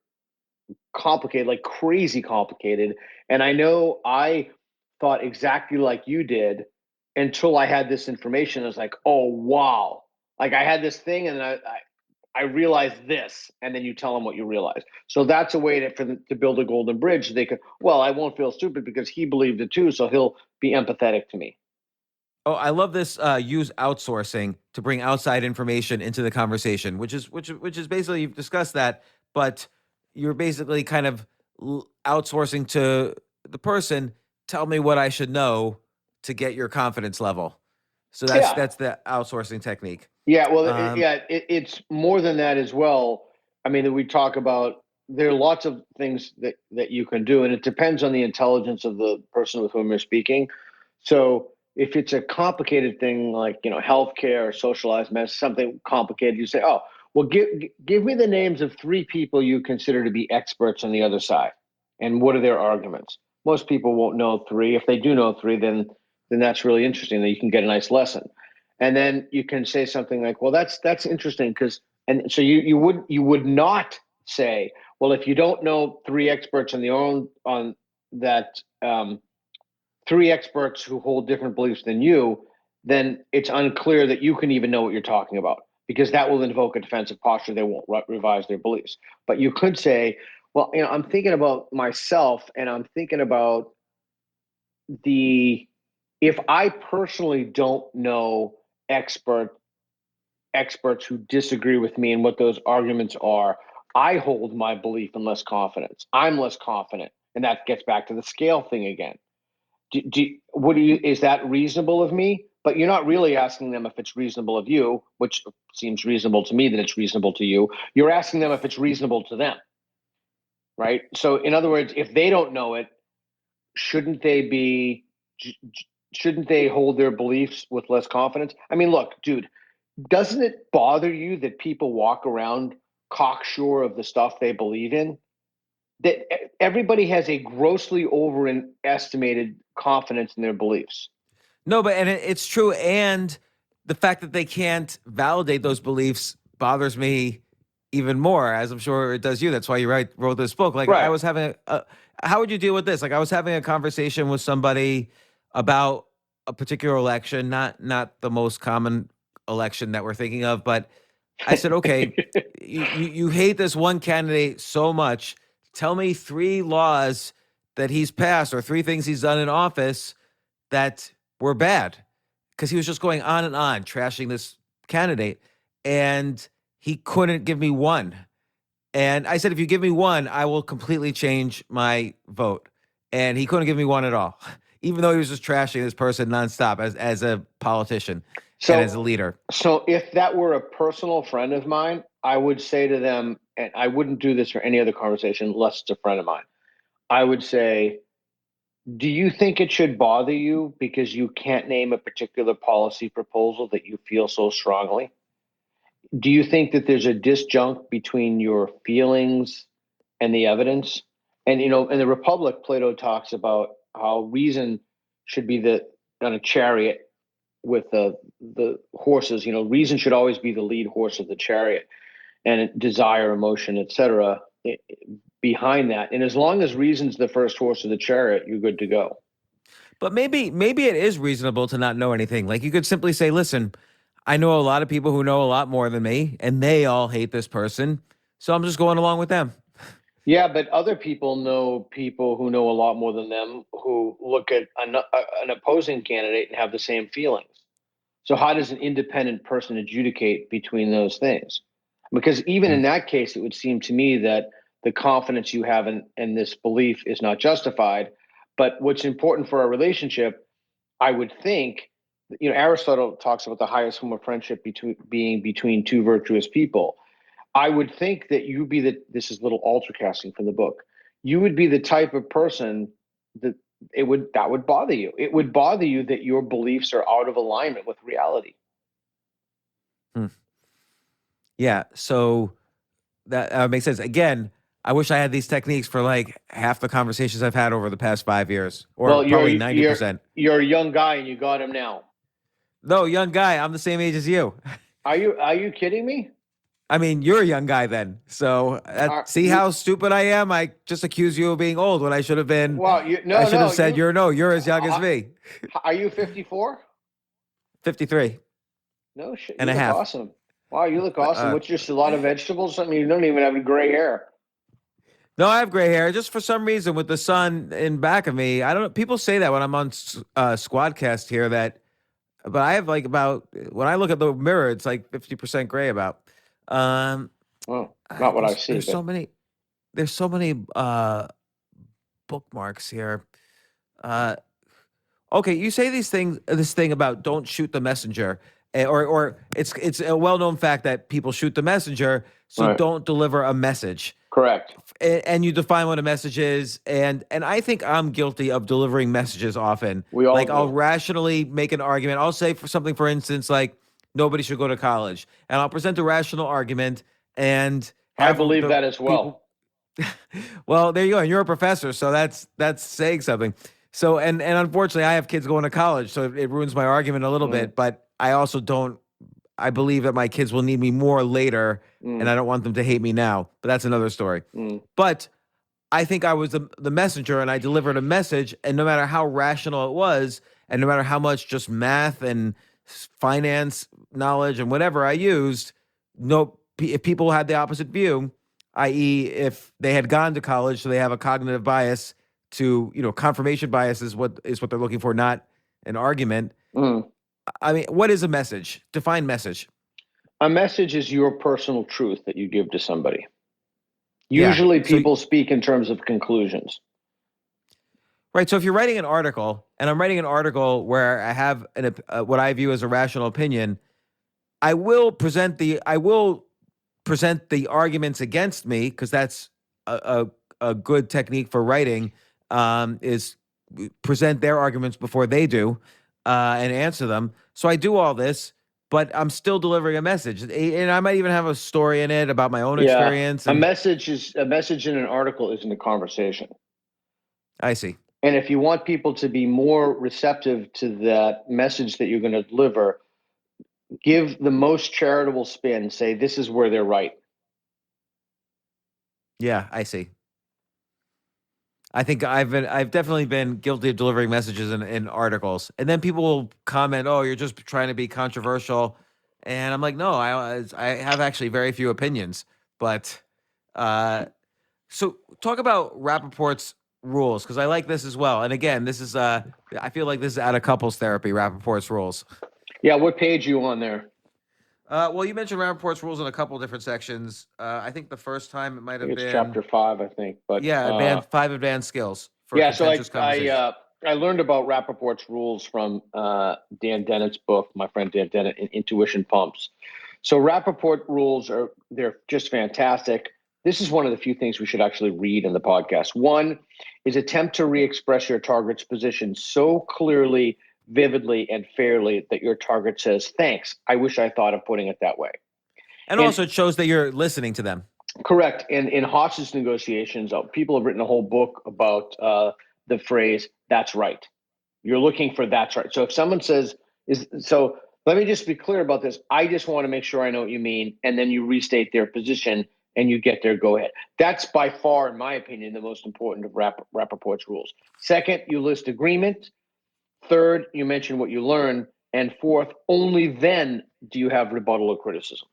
complicated, like crazy complicated. And I know I thought exactly like you did until I had this information. I was like, oh wow. Like I had this thing and I realized this, and then you tell them what you realized. So that's a way for them to build a golden bridge. They could, well, I won't feel stupid because he believed it too, so he'll be empathetic to me. Oh, I love this. Use outsourcing to bring outside information into the conversation, which is basically you've discussed that, but you're basically kind of outsourcing to the person. Tell me what I should know to get your confidence level. So that's Yeah. that's the outsourcing technique. Yeah, well, Um, it's more than that as well. I mean, we talk about there are lots of things that you can do, and it depends on the intelligence of the person with whom you're speaking. So, if it's a complicated thing like healthcare or socialized medicine, something complicated, you say, "Oh, well, give me the names of three people you consider to be experts on the other side, and what are their arguments?" Most people won't know three. If they do know three, then that's really interesting. That you can get a nice lesson. And then you can say something like, well, that's interesting because, and so you would not say, well, if you don't know three experts on that, three experts who hold different beliefs than you, then it's unclear that you can even know what you're talking about, because that will invoke a defensive posture. They won't revise their beliefs. But you could say, well, I'm thinking about myself, and I'm thinking about the if I personally don't know expert experts who disagree with me and what those arguments are, I hold my belief in less confidence. I'm less confident, and that gets back to the scale thing again. Is that reasonable of me? But you're not really asking them if it's reasonable of you, which seems reasonable to me that it's reasonable to you. You're asking them if it's reasonable to them, right? So, in other words, if they don't know it, shouldn't they be? Shouldn't they hold their beliefs with less confidence? I mean, look, dude, doesn't it bother you that people walk around cocksure of the stuff they believe in? That everybody has a grossly overestimated confidence in their beliefs. no, but it's true, and the fact that they can't validate those beliefs bothers me even more, as I'm sure it does you. That's why you wrote this book. Like I Right. was having how would you deal with this? Like I was having a conversation with somebody about a particular election, not the most common election that we're thinking of, but I said, okay, you hate this one candidate so much. Tell me three laws that he's passed or three things he's done in office that were bad, because he was just going on and on trashing this candidate, and he couldn't give me one. And I said, if you give me one, I will completely change my vote. And he couldn't give me one at all, even though he was just trashing this person nonstop as a politician and as a So, leader. so if that were a personal friend of mine, I would say to them, and I wouldn't do this for any other conversation unless it's a friend of mine. I would say, do you think it should bother you because you can't name a particular policy proposal that you feel so strongly? Do you think that there's a disjunct between your feelings and the evidence? And in the Republic, Plato talks about how reason should be on a chariot with the horses. Reason should always be the lead horse of the chariot, and desire, emotion, etc. behind that. And as long as reason's the first horse of the chariot, you're good to go. But maybe it is reasonable to not know anything. Like you could simply say, listen, I know a lot of people who know a lot more than me, and they all hate this person. So I'm just going along with them. Yeah, but other people know people who know a lot more than them who look at an opposing candidate and have the same feelings. So how does an independent person adjudicate between those things? Because even in Mm. that case, it would seem to me that the confidence you have in this belief is not justified. But what's important for a relationship, I would think, Aristotle talks about the highest form of friendship between two virtuous people. I would think that this is a little alter casting from the book. you would be the type of person that would bother you. It would bother you that your beliefs are out of alignment with reality. Hmm. Yeah. So that makes sense. Again, I wish I had these techniques for like half the conversations I've had over the past 5 years, or Well, probably 90%. you're a young guy and you got him now. No, young guy, I'm the same age as you. Are you kidding me? I mean, you're a young guy then. So see how stupid I am? I just accuse you of being old when I should have been. Well, I should have said you're as young as me. Are you 54? 53 No shit. and You a look half. awesome. Wow, you look awesome. What's just a lot of vegetables? I mean, you don't even have gray hair. No, I have gray hair. Just for some reason, with the sun in back of me, I don't know. People say that when I'm on Squadcast here, but I have like about, when I look at the mirror, it's like 50% gray about. Well, not what I see. There's so many bookmarks here. Okay, you say this thing about don't shoot the messenger, or it's a well-known fact that people shoot the messenger, so Right. don't deliver a message. Correct. And you define what a message is, and I think I'm guilty of delivering messages often. We all like do. I'll rationally make an argument. I'll say for instance, like nobody should go to college, and I'll present a rational argument and I believe that as well. Well, there you go. And you're a professor, so that's saying something. So and unfortunately, I have kids going to college, so it ruins my argument a little bit. But I also don't. I believe that my kids will need me more later, and I don't want them to hate me now. But that's another story. But I think I was the messenger, and I delivered a message. And no matter how rational it was, and no matter how much just math and finance knowledge and whatever I used, if people had the opposite view, i.e., if they had gone to college, so they have a cognitive bias to, confirmation bias is what they're looking for, not an argument. I mean, what is a message? Define message. A message is your personal truth that you give to somebody. Yeah. Usually people speak in terms of conclusions. Right. So if you're writing an article, and I'm writing an article where I have what I view as a rational opinion, I will present the arguments against me, because that's a good technique for writing, is present their arguments before they do, and answer them. So I do all this, but I'm still delivering a message, and I might even have a story in it about my own experience. A message in an article isn't a conversation. I see. And if you want people to be more receptive to that message that you're going to deliver, give the most charitable spin. Say, this is where they're right. Yeah, I see. I think I've definitely been guilty of delivering messages in articles, and then people will comment, "Oh, you're just trying to be controversial," and I'm like, "No, I have actually very few opinions." But so talk about Rappaport's rules, because I like this as well. And again, this is I feel like this is out of couples therapy. Rappaport's rules. Yeah, what page are you on there? Well, you mentioned Rappaport's rules in a couple different sections. I think the first time it might have been chapter 5, I think. But yeah, 5 advanced skills for so I learned about Rappaport's rules from Dan Dennett's book, my friend Dan Dennett, in Intuition Pumps. So Rappaport rules they're just fantastic. This is one of the few things we should actually read in the podcast. One is attempt to re-express your target's position so clearly, vividly, and fairly that your target says, "Thanks, I wish I thought of putting it that way." And also it shows that you're listening to them. Correct. And in hostage negotiations, people have written a whole book about the phrase, "that's right." You're looking for "that's right." So if someone says, so let me just be clear about this. I just want to make sure I know what you mean. And then you restate their position and you get their go ahead. That's by far, in my opinion, the most important of Rappaport's rules. Second, you list agreement. Third, you mention what you learn. And fourth, only then do you have rebuttal or criticism.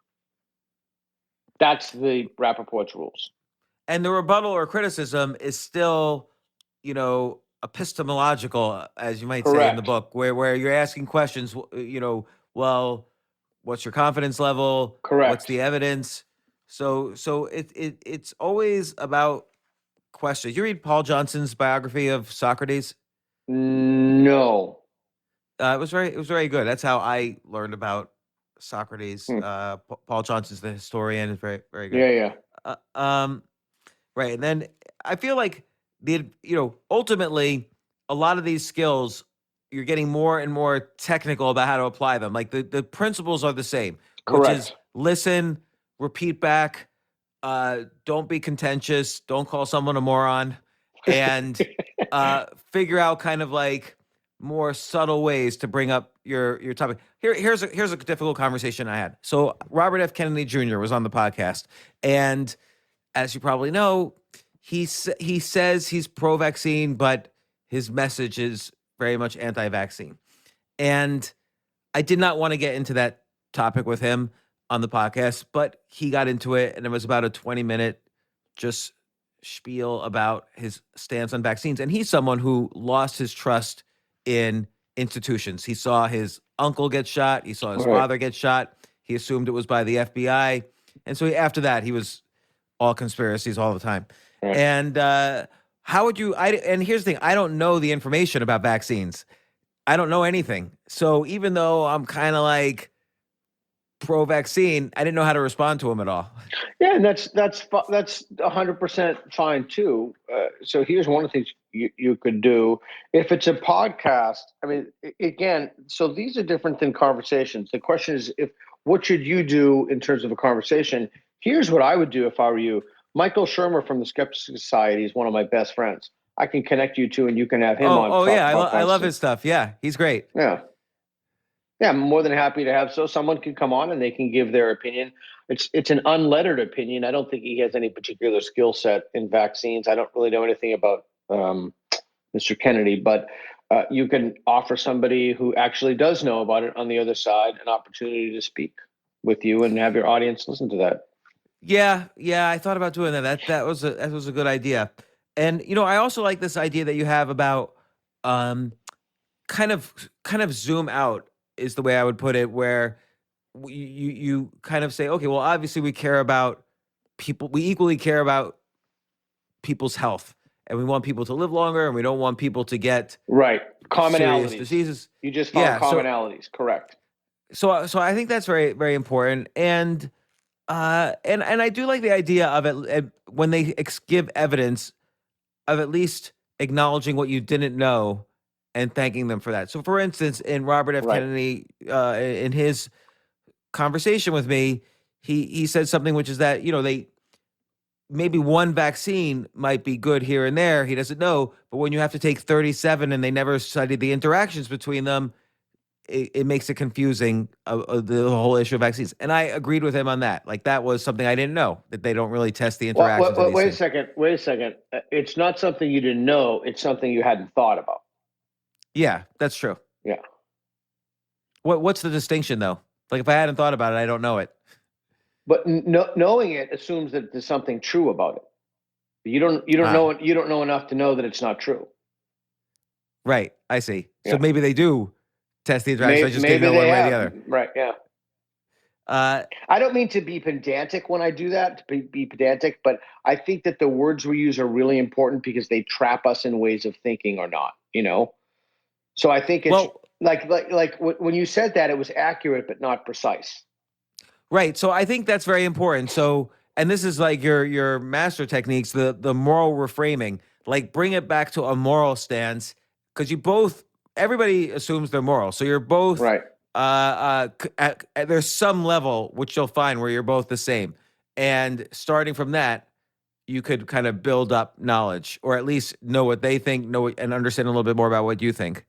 That's the Rappaport's rules. And the rebuttal or criticism is still, epistemological, as you might say in the book, where you're asking questions, well, what's your confidence level? Correct. What's the evidence? So it's always about questions. You read Paul Johnson's biography of Socrates? No. It was very good. That's how I learned about Socrates. Paul Johnson's the historian. Is very, very good. Yeah. Right. And then I feel like ultimately a lot of these skills, you're getting more and more technical about how to apply them. Like the principles are the same, which is Correct. listen, repeat back, don't be contentious, don't call someone a moron, and figure out kind of like more subtle ways to bring up your topic. Here's a difficult conversation I had. So Robert F. Kennedy Jr. was on the podcast, and as you probably know, he says he's pro-vaccine, but his message is very much anti-vaccine. And I did not want to get into that topic with him on the podcast, but he got into it, and it was about a 20-minute just spiel about his stance on vaccines. And he's someone who lost his trust in institutions. He saw his uncle get shot. He saw his Right. father get shot. He assumed it was by the FBI. And so after that, he was all conspiracies all the time. Right. And how would you, and here's the thing, I don't know the information about vaccines. I don't know anything. So even though I'm kind of like pro-vaccine, I didn't know how to respond to him at all. Yeah, and that's 100% fine too. So here's one of the things you could do if it's a podcast. I mean, again, so these are different than conversations. The question is, what should you do in terms of a conversation? Here's what I would do if I were you. Michael Shermer from the Skeptic Society is one of my best friends. I can connect you to, and you can have him on. Oh yeah, I love his stuff. Yeah, he's great. Yeah. Yeah, I'm more than happy to have someone can come on and they can give their opinion. It's an unlettered opinion. I don't think he has any particular skill set in vaccines. I don't really know anything about Mr. Kennedy, but you can offer somebody who actually does know about it on the other side an opportunity to speak with you and have your audience listen to that. Yeah, I thought about doing that. That was a good idea. And I also like this idea that you have about kind of zoom out is the way I would put it, where you kind of say, okay, well, obviously we care about people. We equally care about people's health, and we want people to live longer, and we don't want people to get right commonalities, serious diseases. You just found commonalities, correct? So I think that's very, very important. And I do like the idea of it when they give evidence of at least acknowledging what you didn't know and thanking them for that. So, for instance, in Robert F. Kennedy, in his conversation with me, he said something which is that they maybe one vaccine might be good here and there. He doesn't know, but when you have to take 37 and they never studied the interactions between them, it makes it confusing, the whole issue of vaccines. And I agreed with him on that. Like, that was something I didn't know, that they don't really test the interactions. Wait a second. It's not something you didn't know. It's something you hadn't thought about. Yeah, that's true. Yeah. What's the distinction, though? Like, if I hadn't thought about it, I don't know it. But knowing it assumes that there's something true about it. You don't know it. You don't know enough to know that it's not true. Right. I see. Yeah. So maybe they do test the interaction. I just didn't know one way or the other. Right. Yeah. I don't mean to be pedantic when I do that, to be pedantic, but I think that the words we use are really important because they trap us in ways of thinking or not, So I think it's like when you said that, it was accurate but not precise. Right. So I think that's very important. So, and this is like your master techniques, the moral reframing, like bring it back to a moral stance, because everybody assumes they're moral. So you're both right. There's some level which you'll find where you're both the same, and starting from that, you could kind of build up knowledge, or at least know what they think, and understand a little bit more about what you think.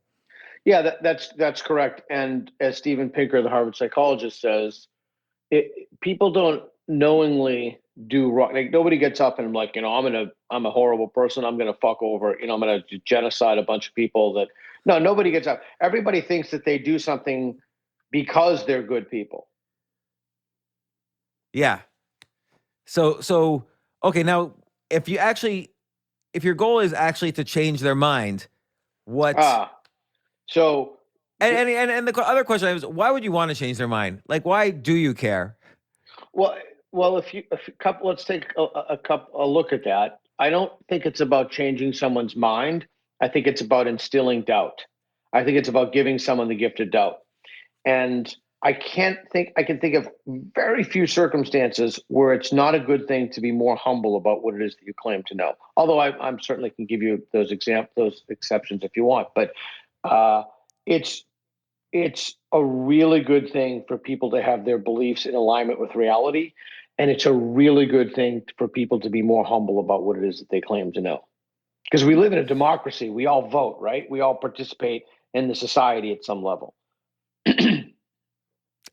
Yeah, that's correct. And as Steven Pinker, the Harvard psychologist, says, people don't knowingly do wrong. Like, nobody gets up and like, I'm a horrible person. I'm gonna fuck over. I'm gonna genocide a bunch of people. Nobody gets up. Everybody thinks that they do something because they're good people. Yeah. So okay. Now, if your goal is actually to change their mind, what? So. And the other question is, why would you want to change their mind? Like, why do you care? Well, let's take a look at that. I don't think it's about changing someone's mind. I think it's about instilling doubt. I think it's about giving someone the gift of doubt. And I can think of very few circumstances where it's not a good thing to be more humble about what it is that you claim to know. Although I'm certainly can give you those exceptions if you want, but it's a really good thing for people to have their beliefs in alignment with reality, and it's a really good thing for people to be more humble about what it is that they claim to know. Because we live in a democracy, we all vote, right? We all participate in the society at some level.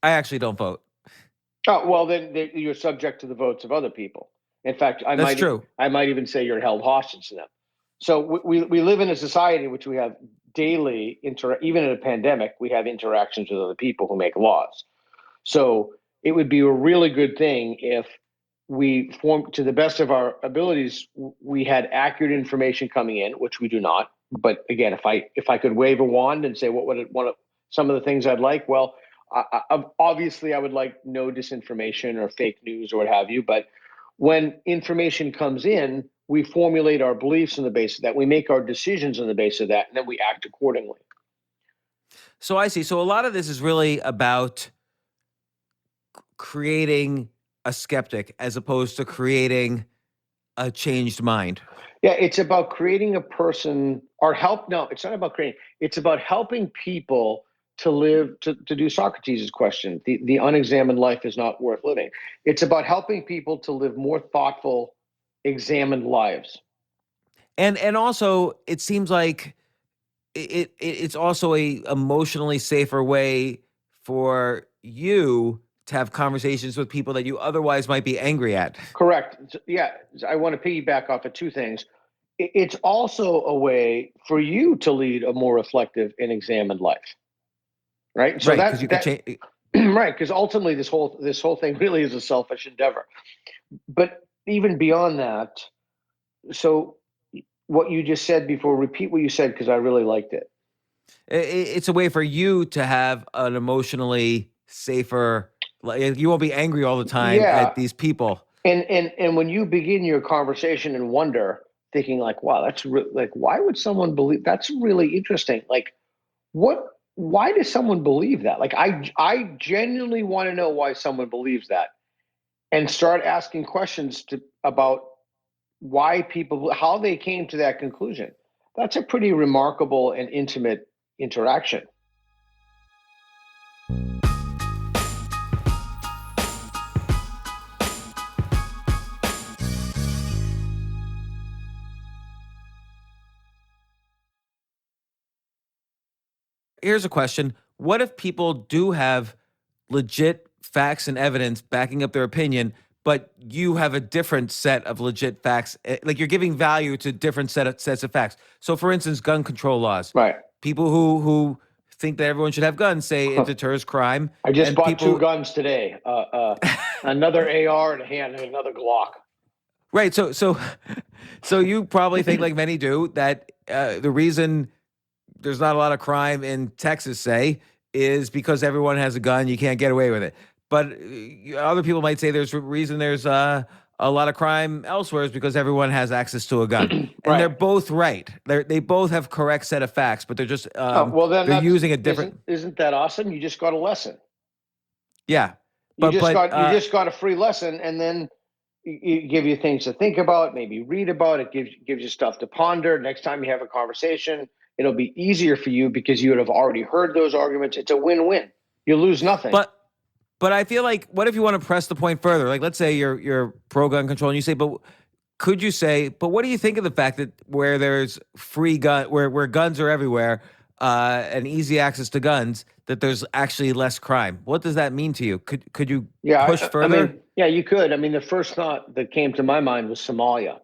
I actually don't vote. Oh, well, then you're subject to the votes of other people. In fact, That's true. I might even say you're held hostage to them. So we live in a society in which we have daily even in a pandemic, we have interactions with other people who make laws. So it would be a really good thing if we form, to the best of our abilities, we had accurate information coming in, which we do not. But again, if I could wave a wand and say what would it, one of some of the things I'd like, well, obviously I would like no disinformation or fake news or what have you. But when information comes in, we formulate our beliefs on the basis of that. We make our decisions on the basis of that, and then we act accordingly. So I see. So a lot of this is really about creating a skeptic as opposed to creating a changed mind. Yeah, it's about creating a person or help. No, it's not about creating. It's about helping people to live, to do Socrates' question. The unexamined life is not worth living. It's about helping people to live more thoughtful, examined lives. And also it seems like it's also a emotionally safer way for you to have conversations with people that you otherwise might be angry at. Correct. Yeah, I want to piggyback off of two things. It's also a way for you to lead a more reflective and examined life. Right. So Right, because you could change. right. Because ultimately this whole thing really is a selfish endeavor. But even beyond that, so what you just said before, repeat what you said because I really liked it. It's a way for you to have an emotionally safer, like you won't be angry all the time Yeah. at these people. And when you begin your conversation and wonder, thinking like, wow, like, why would someone believe that's really interesting? Like, why does someone believe that? Like, I genuinely want to know why someone believes that, and start asking questions about why people, how they came to that conclusion. That's a pretty remarkable and intimate interaction. Here's a question. What if people do have legit facts and evidence backing up their opinion, but you have a different set of legit facts? Like you're giving value to different sets of facts. So for instance, gun control laws. Right. People who think that everyone should have guns say it deters crime. I just And bought two people guns today. Another AR in hand and another Glock. Right. So you probably think, like many do, that the reason there's not a lot of crime in Texas, say, is because everyone has a gun. You can't get away with it. But other people might say there's a reason there's a lot of crime elsewhere is because everyone has access to a gun. And Right. they're both right. They both have correct set of facts, but they're just Well, then they're using a different. Isn't that awesome? You just got a lesson. Yeah. You just got a free lesson, and then it give you things to think about, maybe read about. It gives you stuff to ponder. Next time you have a conversation, it'll be easier for you because you would have already heard those arguments. It's a win-win. You lose nothing. But I feel like, what if you want to press the point further? Like, let's say you're pro gun control, and you say, but could you say, but what do you think of the fact that where there's free gun, where guns are everywhere, and easy access to guns, that there's actually less crime? What does that mean to you? Could you push further? I mean, yeah, you could. I mean, the first thought that came to my mind was Somalia.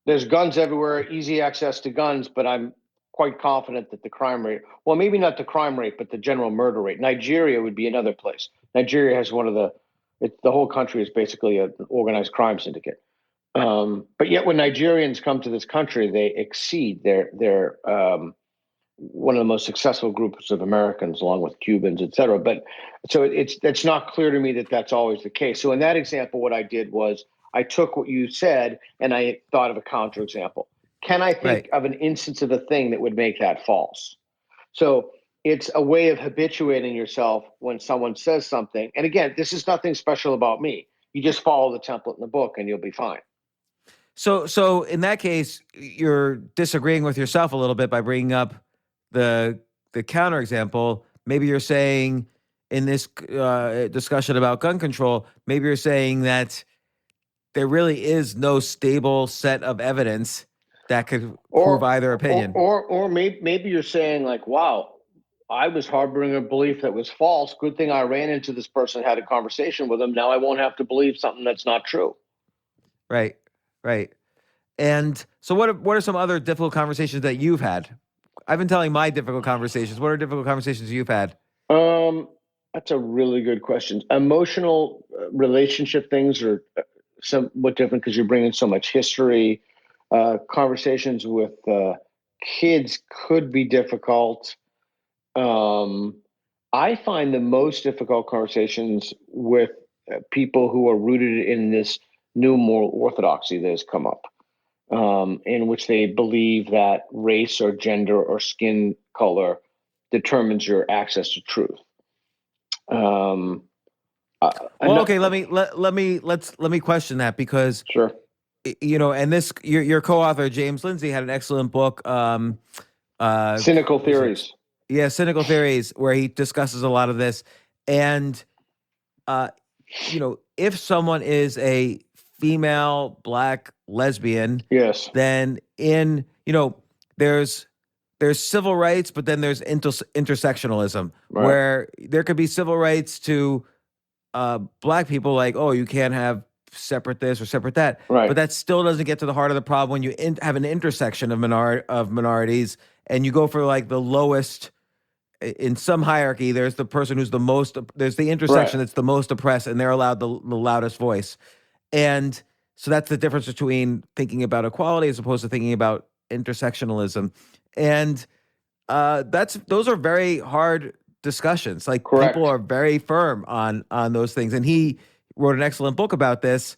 There's guns everywhere, easy access to guns, but I'm quite confident that the crime rate, well, maybe not the crime rate, but the general murder rate. Nigeria would be another place. Nigeria has the whole country is basically an organized crime syndicate. But yet when Nigerians come to this country, they exceed they're one of the most successful groups of Americans, along with Cubans, et cetera. But so it's not clear to me that that's always the case. So in that example, what I did was I took what you said and I thought of a counterexample. Can I think of an instance of a thing that would make that false? So it's a way of habituating yourself when someone says something. And again, this is nothing special about me. You just follow the template in the book and you'll be fine. So in that case, you're disagreeing with yourself a little bit by bringing up the counterexample. Maybe you're saying in this discussion about gun control, maybe you're saying that there really is no stable set of evidence that could prove either opinion. Or maybe you're saying like, wow, I was harboring a belief that was false. Good thing I ran into this person, had a conversation with them. Now I won't have to believe something that's not true. Right, right. And so what are some other difficult conversations that you've had? I've been telling my difficult conversations. What are difficult conversations you've had? That's a really good question. Emotional relationship things are somewhat different because you're bringing so much history. Conversations with kids could be difficult. I find the most difficult conversations with people who are rooted in this new moral orthodoxy that has come up, in which they believe that race or gender or skin color determines your access to truth. Well, okay, let me question that, because Sure. And this your co-author James Lindsay had an excellent book, Cynical theories. Yeah, Cynical Theories, where he discusses a lot of this. And if someone is a female black lesbian, yes, then there's civil rights, but then there's intersectionalism, right, where there could be civil rights to black people, like, oh, you can't have separate this or separate that, right, but that still doesn't get to the heart of the problem when you have an intersection of minorities, and you go for like the lowest in some hierarchy. There's the person who's the most, there's the intersection that's the most oppressed, and they're allowed the loudest voice. And so that's the difference between thinking about equality as opposed to thinking about intersectionalism. And those are very hard discussions. Like, correct. People are very firm on those things. And he wrote an excellent book about this,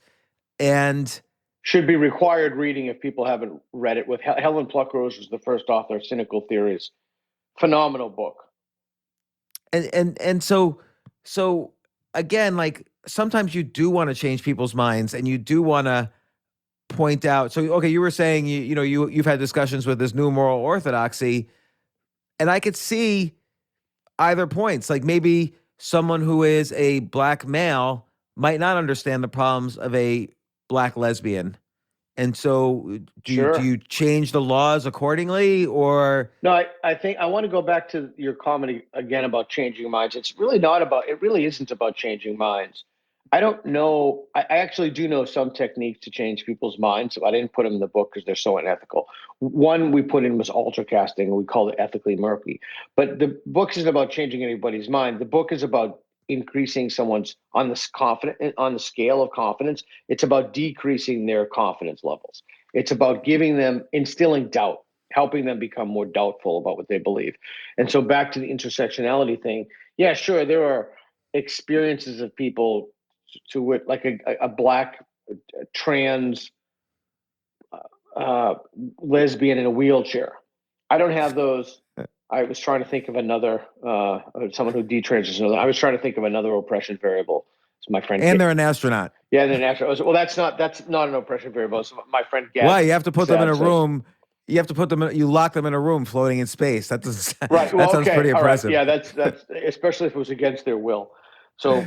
and should be required reading if people haven't read it. With Helen Pluckrose was the first author of Cynical Theories. Phenomenal book. And so again, like, sometimes you do want to change people's minds, and you do want to point out. So, okay, you were saying you've had discussions with this new moral orthodoxy, and I could see either points. Like, maybe someone who is a black male might not understand the problems of a black lesbian. And so do you change the laws accordingly, or? No, I think I want to go back to your comment again about changing minds. It really isn't about changing minds. I don't know. I actually do know some techniques to change people's minds. I didn't put them in the book because they're so unethical. One we put in was ultracasting, and we called it ethically murky. But the book isn't about changing anybody's mind. The book is about increasing someone's on the scale of confidence. It's about decreasing their confidence levels. It's about instilling doubt, helping them become more doubtful about what they believe. And so back to the intersectionality thing. Yeah, sure. There are experiences of people to wit, like a black trans lesbian in a wheelchair. I don't have those. I was trying to think of another, someone who detransitions. I was trying to think of another oppression variable. So my friend, and they're an astronaut. Yeah, they're an astronaut. Well, that's not an oppression variable. So my friend, Why? You have to put them in a room. You have to put them in. You lock them in a room, floating in space. That doesn't. Right. Well, that sounds pretty impressive. Right. Yeah, that's especially if it was against their will. So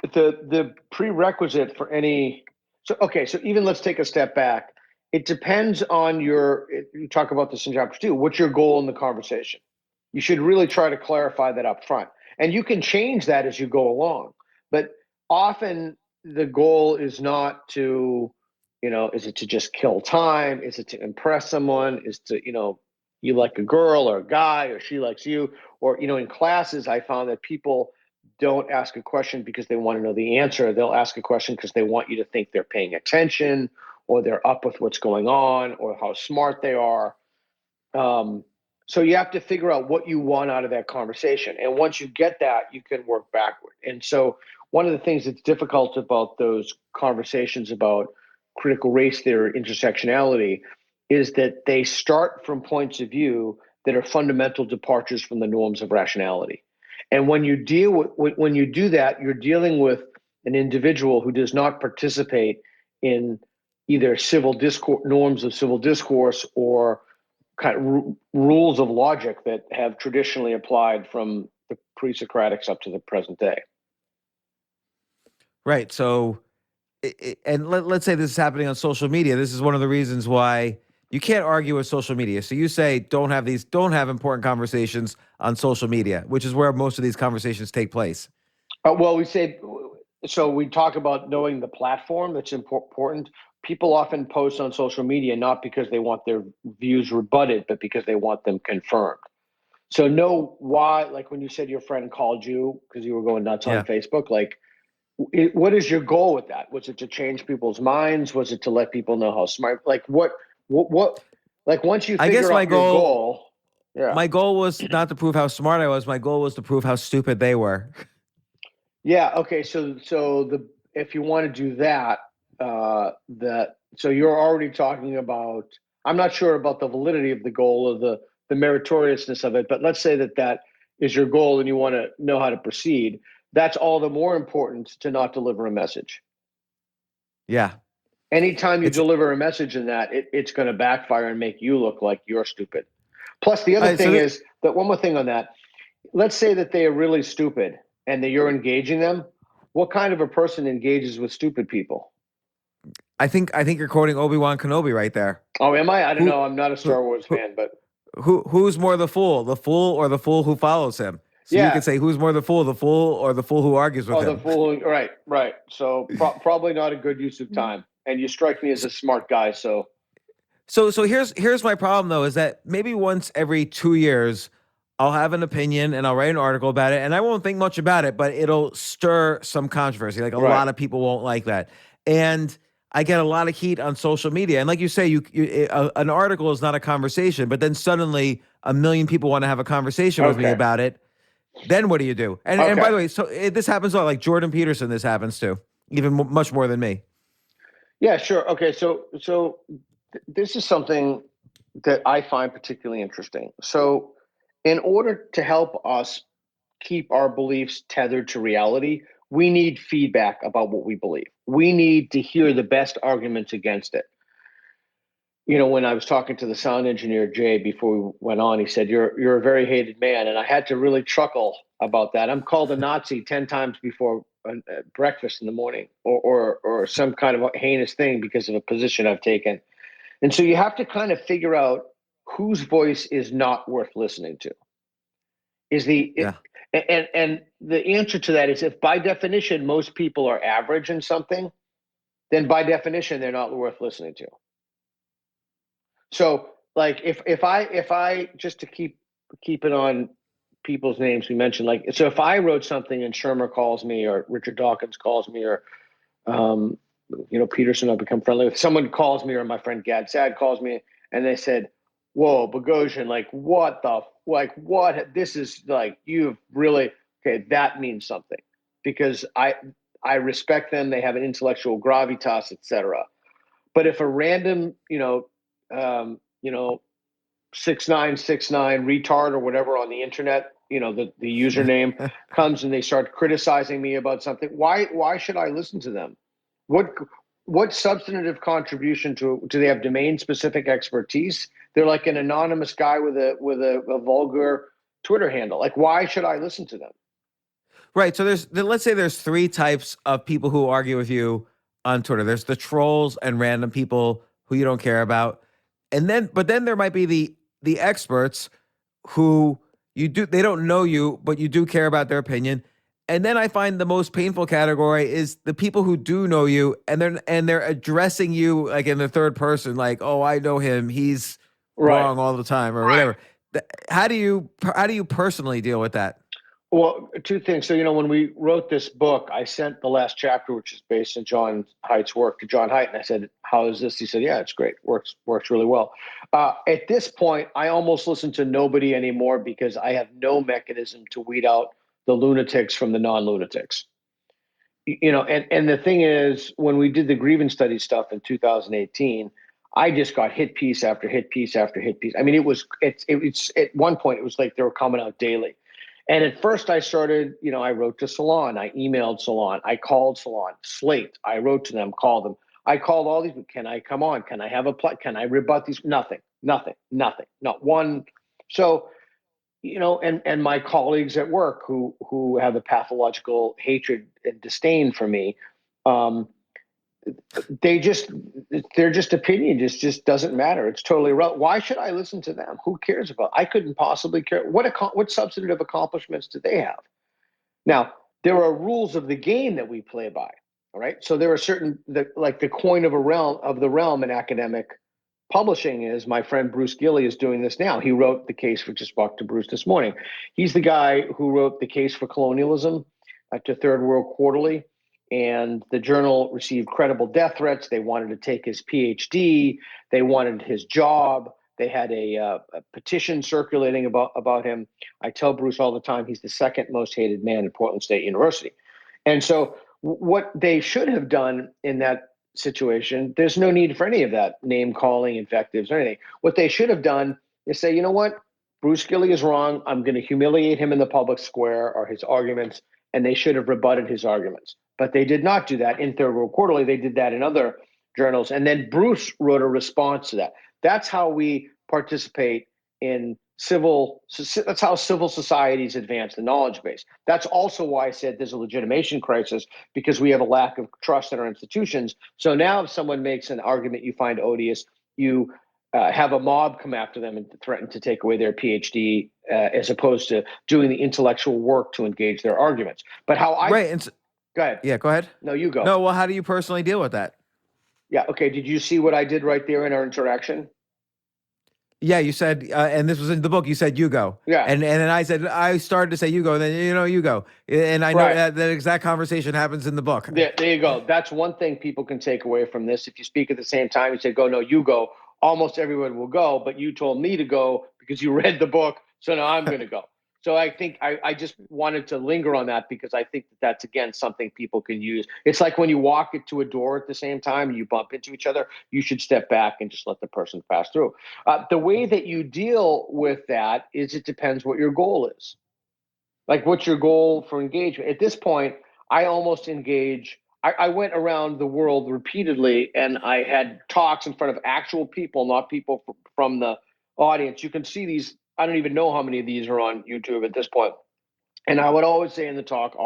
the prerequisite for any. So even let's take a step back. It depends on you talk about this in chapter 2. What's your goal in the conversation? You should really try to clarify that up front. And you can change that as you go along. But often the goal is not to, is it to just kill time? Is it to impress someone? Is to, you like a girl or a guy, or she likes you? Or, in classes, I found that people don't ask a question because they want to know the answer. They'll ask a question because they want you to think they're paying attention, or they're up with what's going on, or how smart they are. So you have to figure out what you want out of that conversation. And once you get that, you can work backward. And so one of the things that's difficult about those conversations about critical race theory, intersectionality, is that they start from points of view that are fundamental departures from the norms of rationality. And when you when you do that, you're dealing with an individual who does not participate in either civil discourse, norms of civil discourse, or kind of rules of logic that have traditionally applied from the pre-Socratics up to the present day. Right. So, and let's say this is happening on social media. This is one of the reasons why you can't argue with social media. So you say don't have important conversations on social media, which is where most of these conversations take place. Well, we talk about knowing the platform. That's important. People often post on social media not because they want their views rebutted, but because they want them confirmed. So know why, like when you said your friend called you because you were going nuts on Facebook, like what is your goal with that? Was it to change people's minds? Was it to let people know how smart? Like what, like once you figure out your goal, my goal was not to prove how smart I was. My goal was to prove how stupid they were. Yeah. Okay. So if you want to do that, so you're already talking about. I'm not sure about the validity of the goal or the meritoriousness of it, but let's say that is your goal and you want to know how to proceed. That's all the more important to not deliver a message. Yeah. Anytime you deliver a message in that, it's going to backfire and make you look like you're stupid. Plus, the other thing is that one more thing on that. Let's say that they are really stupid and that you're engaging them. What kind of a person engages with stupid people? I think you're quoting Obi-Wan Kenobi right there. Oh, am I? I don't know. I'm not a Star Wars fan, but who's more the fool or the fool who follows him? So you could say who's more the fool or the fool who argues with him? Oh, the fool. Right. So probably not a good use of time. And you strike me as a smart guy. So here's my problem though, is that maybe once every 2 years I'll have an opinion and I'll write an article about it and I won't think much about it, but it'll stir some controversy. Like a lot of people won't like that. And I get a lot of heat on social media. And like you say, an article is not a conversation, but then suddenly a million people want to have a conversation with me about it. Then what do you do? And by the way, so this happens a lot. Like Jordan Peterson, this happens to, even much more than me. Yeah, sure. Okay, so this is something that I find particularly interesting. So in order to help us keep our beliefs tethered to reality, we need feedback about what we believe. We need to hear the best arguments against it. You know, when I was talking to the sound engineer, Jay, before we went on, he said, you're a very hated man. And I had to really chuckle about that. I'm called a Nazi 10 times before breakfast in the morning or some kind of heinous thing because of a position I've taken. And so you have to kind of figure out whose voice is not worth listening to. And the answer to that is if by definition most people are average in something, then by definition they're not worth listening to. So like if I just to keep it on people's names we mentioned, like, so if I wrote something and Shermer calls me or Richard Dawkins calls me or Peterson, I'll become friendly with, someone calls me or my friend Gad Sad calls me and they said, whoa, Boghossian, what this is like, you've really, okay, that means something because I respect them. They have an intellectual gravitas, etc. But if a random, 6969 retard or whatever on the internet, the username comes and they start criticizing me about something, why should I listen to them? What substantive contribution do they have? Domain specific expertise? They're like an anonymous guy with a vulgar Twitter handle. Like, why should I listen to them? Right. So let's say there's 3 types of people who argue with you on Twitter. There's the trolls and random people who you don't care about. But then there might be the experts who they don't know you, but you do care about their opinion. And then I find the most painful category is the people who do know you and they're addressing you like in the third person, like, oh, I know him. He's wrong all the time or whatever. How do you personally deal with that? Well, 2 things. So, when we wrote this book, I sent the last chapter, which is based on John Haidt's work, to John Haidt. And I said, how is this? He said, yeah, it's great. Works really well. At this point, I almost listen to nobody anymore because I have no mechanism to weed out the lunatics from the non-lunatics. And the thing is, when we did the grievance study stuff in 2018, I just got hit piece after hit piece after hit piece. I mean, it's at one point it was like they were coming out daily. And at first I started, I wrote to Salon, I emailed Salon, I called Salon, Slate, I wrote to them, called them. I called all these, can I come on? Can I have can I rebut these? Nothing, not one. So, and my colleagues at work who have a pathological hatred and disdain for me, they're just opinion just doesn't matter. It's totally irrelevant. Why should I listen to them? Who cares about? I couldn't possibly care. What substantive accomplishments do they have? Now, there are rules of the game that we play by. All right. So there are certain like the coin of the realm in academic publishing is my friend Bruce Gilley is doing this now. He wrote the case, which I spoke to Bruce this morning. He's the guy who wrote the case for colonialism to Third World Quarterly. And the journal received credible death threats. They wanted to take his PhD. They wanted his job. They had a petition circulating about him. I tell Bruce all the time, he's the second most hated man at Portland State University. And so what they should have done in that situation, there's no need for any of that name calling, invectives, or anything. What they should have done is say, you know what? Bruce Gilley is wrong. I'm going to humiliate him in the public square or his arguments. And they should have rebutted his arguments. But they did not do that in Third World Quarterly. They did that in other journals. And then Bruce wrote a response to that. That's how we participate in that's how civil societies advance the knowledge base. That's also why I said there's a legitimation crisis, because we have a lack of trust in our institutions. So now if someone makes an argument you find odious, you have a mob come after them and threaten to take away their PhD, as opposed to doing the intellectual work to engage their arguments. But how I... Right. And go ahead. Yeah, go ahead. No, you go. No, well, how do you personally deal with that? Yeah, okay. Did you see what I did right there in our interaction? Yeah, you said, and this was in the book, you said you go. Yeah. And then I said, I started to say you go, and then, you go. And I know Right. that exact conversation happens in the book. There you go. That's one thing people can take away from this. If you speak at the same time, you say, go, no, you go. Almost everyone will go, but you told me to go because you read the book. So now I'm going to go. So I think I just wanted to linger on that because I think that's, again, something people can use. It's like when you walk to a door at the same time and you bump into each other, you should step back and just let the person pass through. The way that you deal with that is it depends what your goal is. Like, what's your goal for engagement? At this point, I almost engage. I went around the world repeatedly and I had talks in front of actual people, not people from the audience. You can see these. I don't even know how many of these are on YouTube at this point. And I would always say in the talk,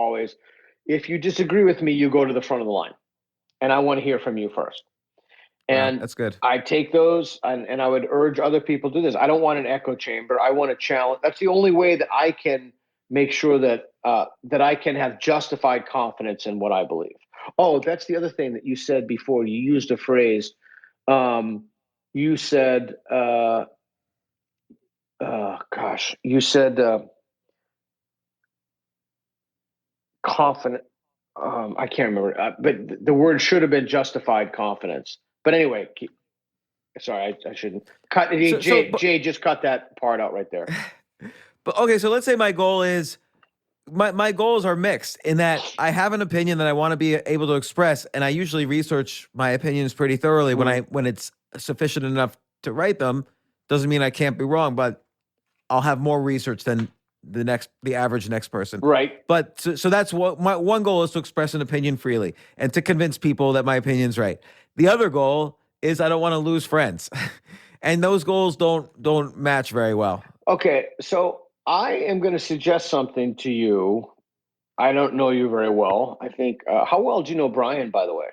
if you disagree with me, you go to the front of the line. And I want to hear from you first. And wow, that's good. I take those and I would urge other people to do this. I don't want an echo chamber. I want a challenge. That's the only way that I can make sure that that I can have justified confidence in what I believe. Oh, that's the other thing that you said before. You used a phrase. You said, you said confident. I can't remember, but the word should have been justified confidence. But anyway, sorry, I shouldn't cut. Jay, just cut that part out right there. But okay, so let's say my goal is. My goals are mixed in that I have an opinion that I want to be able to express, and I usually research my opinions pretty thoroughly when it's sufficient enough to write them. Doesn't mean I can't be wrong, but I'll have more research than the average next person. Right. But so that's what my one goal is, to express an opinion freely and to convince people that my opinion's right. The other goal is I don't want to lose friends, and those goals don't match very well. Okay, so I am going to suggest something to you. I don't know you very well. I think. How well do you know Brian, by the way?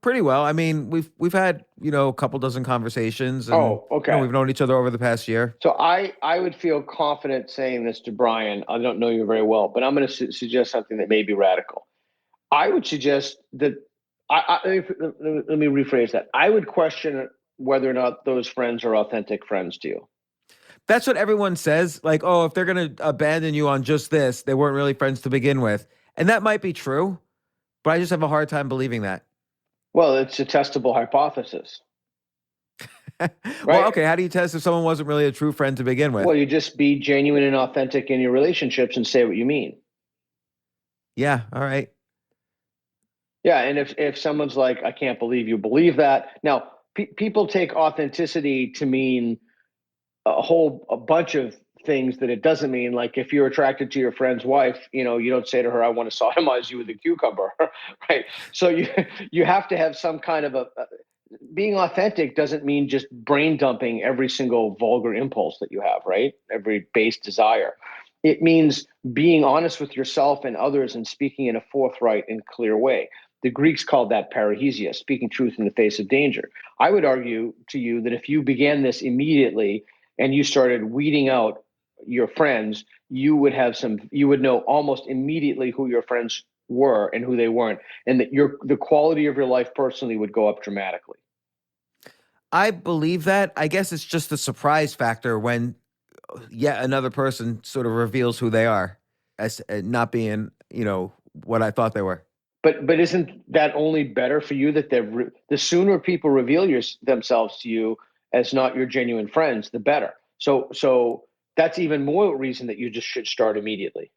Pretty well. I mean, we've had a couple dozen conversations. And, okay. We've known each other over the past year. So I would feel confident saying this to Brian. I don't know you very well, but I'm going to suggest something that may be radical. I would suggest that. Let me rephrase that. I would question whether or not those friends are authentic friends to you. That's what everyone says. Like, oh, if they're going to abandon you on just this, they weren't really friends to begin with. And that might be true, but I just have a hard time believing that. Well, it's a testable hypothesis. Right? Well, okay. How do you test if someone wasn't really a true friend to begin with? Well, you just be genuine and authentic in your relationships and say what you mean. Yeah. All right. Yeah. And if someone's like, I can't believe you believe that. Now, people take authenticity to mean a bunch of things that it doesn't mean. Like if you're attracted to your friend's wife, you don't say to her, "I want to sodomize you with a cucumber," right? So you have to have some kind of being authentic doesn't mean just brain dumping every single vulgar impulse that you have, right? Every base desire. It means being honest with yourself and others and speaking in a forthright and clear way. The Greeks called that parrhesia, speaking truth in the face of danger. I would argue to you that if you began this immediately and you started weeding out your friends, you would know almost immediately who your friends were and who they weren't, and that the quality of your life personally would go up dramatically. I believe that. I guess it's just the surprise factor when yet another person sort of reveals who they are as not being, what I thought they were. But isn't that only better for you that the sooner people reveal themselves to you as not your genuine friends, the better. So that's even more reason that you just should start immediately.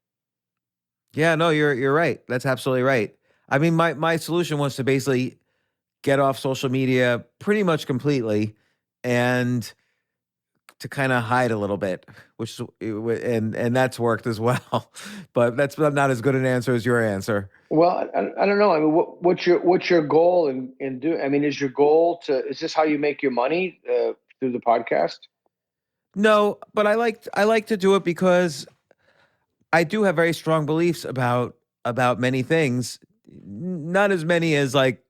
Yeah, no, you're right. That's absolutely right. I mean, my solution was to basically get off social media pretty much completely and to kind of hide a little bit, and that's worked as well. But that's not as good an answer as your answer. Well, I don't know. I mean, what's your goal in do? I mean, is your goal is this how you make your money through the podcast? No, but I like to do it because I do have very strong beliefs about many things. Not as many as like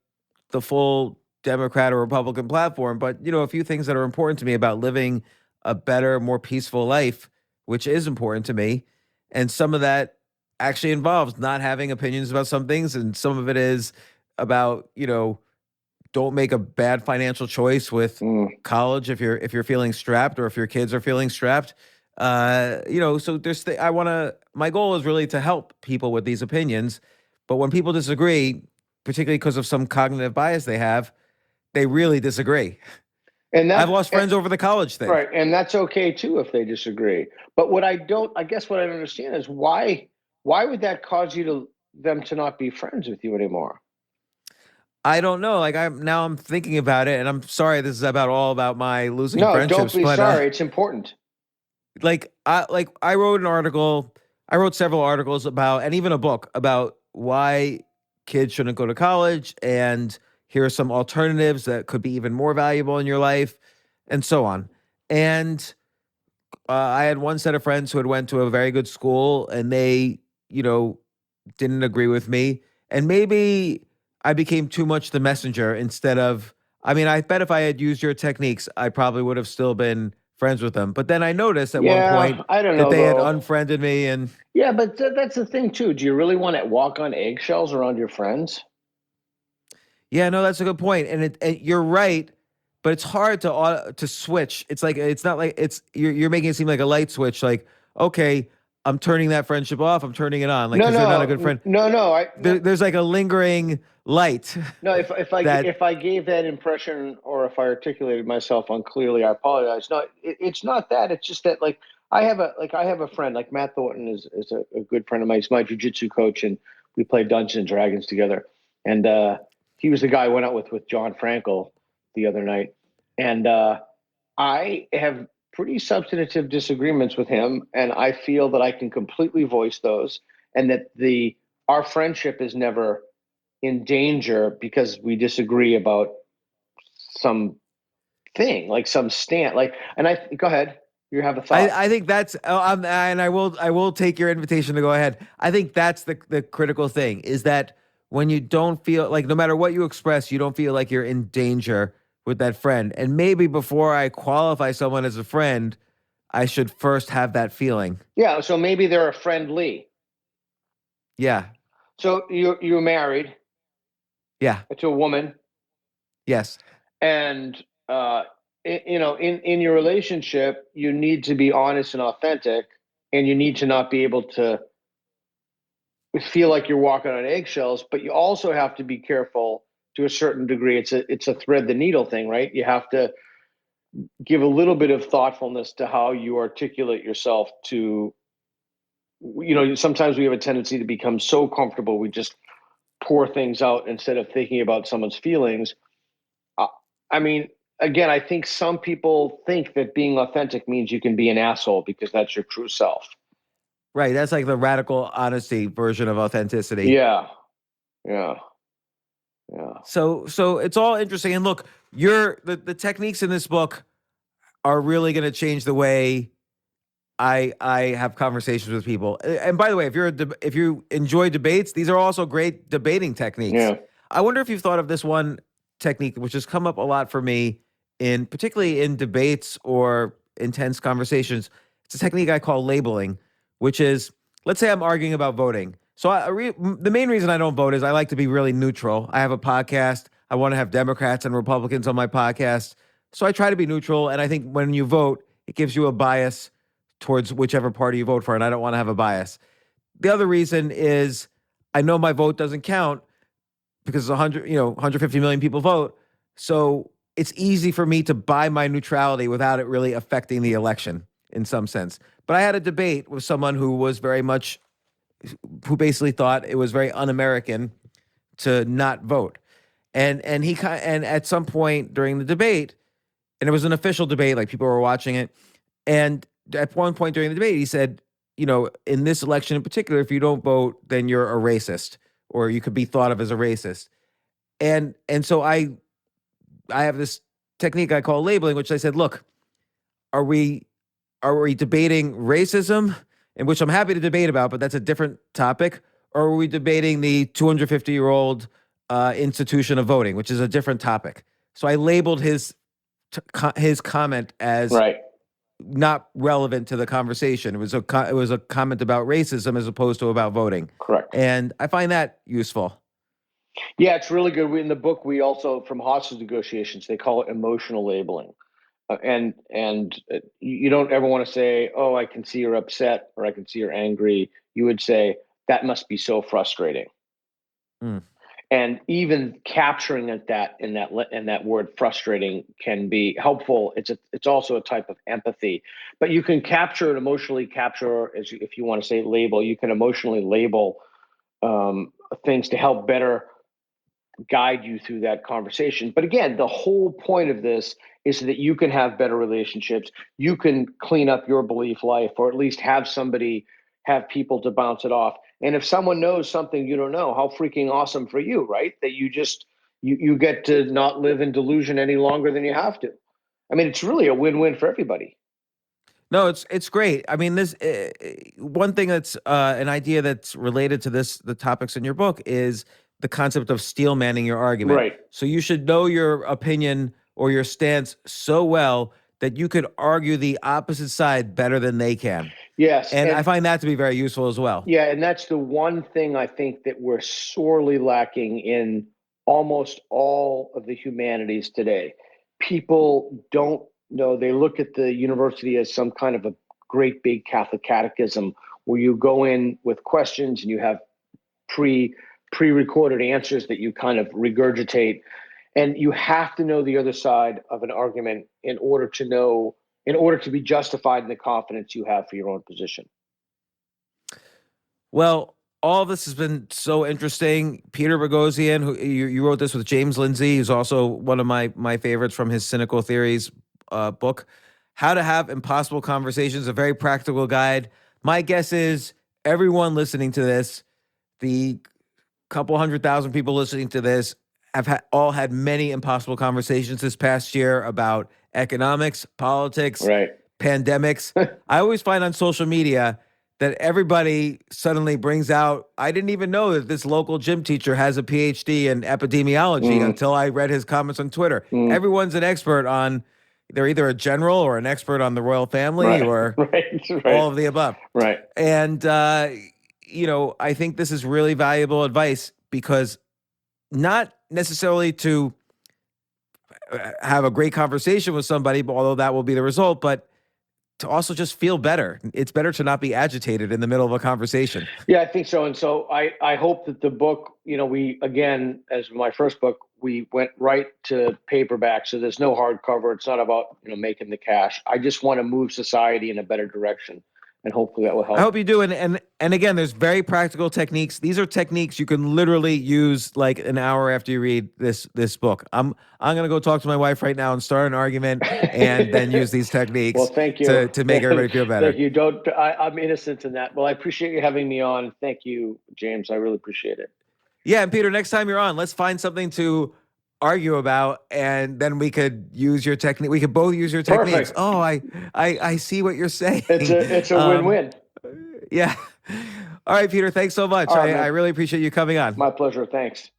the full Democrat or Republican platform, but a few things that are important to me about living a better, more peaceful life, which is important to me. And some of that actually involves not having opinions about some things, and some of it is about, don't make a bad financial choice with college if you're feeling strapped, or if your kids are feeling strapped. So my goal is really to help people with these opinions. But when people disagree, particularly because of some cognitive bias they really disagree. And I've lost friends over the college thing. Right. And that's okay too if they disagree. But what I don't understand is why would that cause them to not be friends with you anymore? I don't know. Like I'm thinking about it, and I'm sorry this is all about my losing friendships. No, don't be sorry. It's important. I wrote an article. I wrote several articles about, and even a book about why kids shouldn't go to college, and here are some alternatives that could be even more valuable in your life, and so on. And I had one set of friends who had went to a very good school, and they, didn't agree with me. And maybe I became too much the messenger instead of, I mean, I bet if I had used your techniques, I probably would have still been friends with them. But then I noticed at one point I don't that know, they had though. unfriended me. And yeah, but that's the thing too. Do you really want to walk on eggshells around your friends? yeah, no, that's a good point. And you're right, but it's hard to switch. It's like, it's not like you're making it seem like a light switch. Like, okay, I'm turning that friendship off. I'm turning it on. Like, because they're not a good friend. No. There's like a lingering light. No, if I gave that impression, or if I articulated myself unclearly, I apologize. No, it's not that. It's just that I have a friend, like Matt Thornton is a good friend of mine. He's my jiu-jitsu coach, and we played Dungeons and Dragons together. And he was the guy I went out with John Frankel the other night. And I have pretty substantive disagreements with him, and I feel that I can completely voice those, and that our friendship is never in danger because we disagree about some thing, like some stand. Go ahead. You have a thought. I think that's, and I will take your invitation to go ahead. I think that's the critical thing, is that when you don't feel like, no matter what you express, you don't feel like you're in danger with that friend. And maybe before I qualify someone as a friend, I should first have that feeling. Yeah. So maybe they're a friendly. Yeah. So you're married. Yeah. To a woman. Yes. And in your relationship, you need to be honest and authentic, and you need to not be able to feel like you're walking on eggshells. But you also have to be careful to a certain degree. It's a thread the needle thing, right? You have to give a little bit of thoughtfulness to how you articulate yourself. Sometimes we have a tendency to become so comfortable we just pour things out instead of thinking about someone's feelings. I mean, again, I think some people think that being authentic means you can be an asshole because that's your true self. Right. That's like the radical honesty version of authenticity. Yeah. Yeah. Yeah. So it's all interesting. And look, the techniques in this book are really going to change the way I have conversations with people. And by the way, if you enjoy debates, these are also great debating techniques. Yeah. I wonder if you've thought of this one technique, which has come up a lot for me particularly in debates or intense conversations. It's a technique I call labeling, which is, let's say I'm arguing about voting. So the main reason I don't vote is I like to be really neutral. I have a podcast. I want to have Democrats and Republicans on my podcast. So I try to be neutral. And I think when you vote, it gives you a bias towards whichever party you vote for, and I don't want to have a bias. The other reason is I know my vote doesn't count because 150 million people vote. So it's easy for me to buy my neutrality without it really affecting the election in some sense. But I had a debate with someone who basically thought it was very un-American to not vote. And at some point during the debate, and it was an official debate, like people were watching it, and at one point during the debate, he said, in this election in particular, if you don't vote, then you're a racist, or you could be thought of as a racist. And so I have this technique I call labeling, which I said, look, are we debating racism, in which I'm happy to debate about, but that's a different topic, or are we debating the 250-year-old institution of voting, which is a different topic? So I labeled his comment as Right. not relevant to the conversation. It was a comment about racism as opposed to about voting. Correct. And I find that useful. Yeah, it's really good. In the book, we also, from hostage negotiations, they call it emotional labeling. And you don't ever want to say, "Oh, I can see you're upset," or "I can see you're angry." You would say, "That must be so frustrating." Mm. And even capturing that in that word "frustrating" can be helpful. It's also a type of empathy, but you can emotionally capture, if you want to say label, you can emotionally label things to help better guide you through that conversation. But again, the whole point of this is so that you can have better relationships. You can clean up your belief life, or at least have people to bounce it off. And if someone knows something you don't know, how freaking awesome for you, right? That you get to not live in delusion any longer than you have to. I mean, it's really a win-win for everybody. No, it's great. I mean, this one thing that's an idea that's related to the topics in your book is the concept of steel manning your argument. Right. So you should know your opinion or your stance so well that you could argue the opposite side better than they can. Yes. And I find that to be very useful as well. Yeah, and that's the one thing I think that we're sorely lacking in almost all of the humanities today. People don't know. They look at the university as some kind of a great big Catholic catechism where you go in with questions and you have pre-recorded answers that you kind of regurgitate. And you have to know the other side of an argument in order to be justified in the confidence you have for your own position. Well, all of this has been so interesting. Peter Boghossian, who you wrote this with James Lindsay, who's also one of my favorites from his Cynical Theories book. How to Have Impossible Conversations, a very practical guide. My guess is everyone listening to this, the couple 100,000 people listening to this, have all had many impossible conversations this past year about economics, politics, right, pandemics. I always find on social media that everybody suddenly brings out, I didn't even know that this local gym teacher has a PhD in epidemiology until I read his comments on Twitter. Everyone's an expert on, they're either a general or an expert on the royal family or all of the above. Right. And, I think this is really valuable advice, because not necessarily to have a great conversation with somebody, although that will be the result, but to also just feel better. It's better to not be agitated in the middle of a conversation. Yeah, I think so. And so I hope that the book, we, again, as my first book, we went right to paperback. So there's no hardcover. It's not about, making the cash. I just want to move society in a better direction. and hopefully that will help. I hope you do. And again, there's very practical techniques. These are techniques you can literally use like an hour after you read this book. I'm gonna go talk to my wife right now and start an argument, and then use these techniques. Well, thank you to make everybody feel better. Thank you. I'm innocent in that. Well, I appreciate you having me on. Thank you, James. I really appreciate it. Yeah, and Peter, next time you're on, let's find something to argue about, and then we could use your technique. We could both use your techniques. Perfect. Oh, I see what you're saying. It's a win-win. Yeah. All right, Peter, thanks so much. All right, I really appreciate you coming on. My pleasure. Thanks.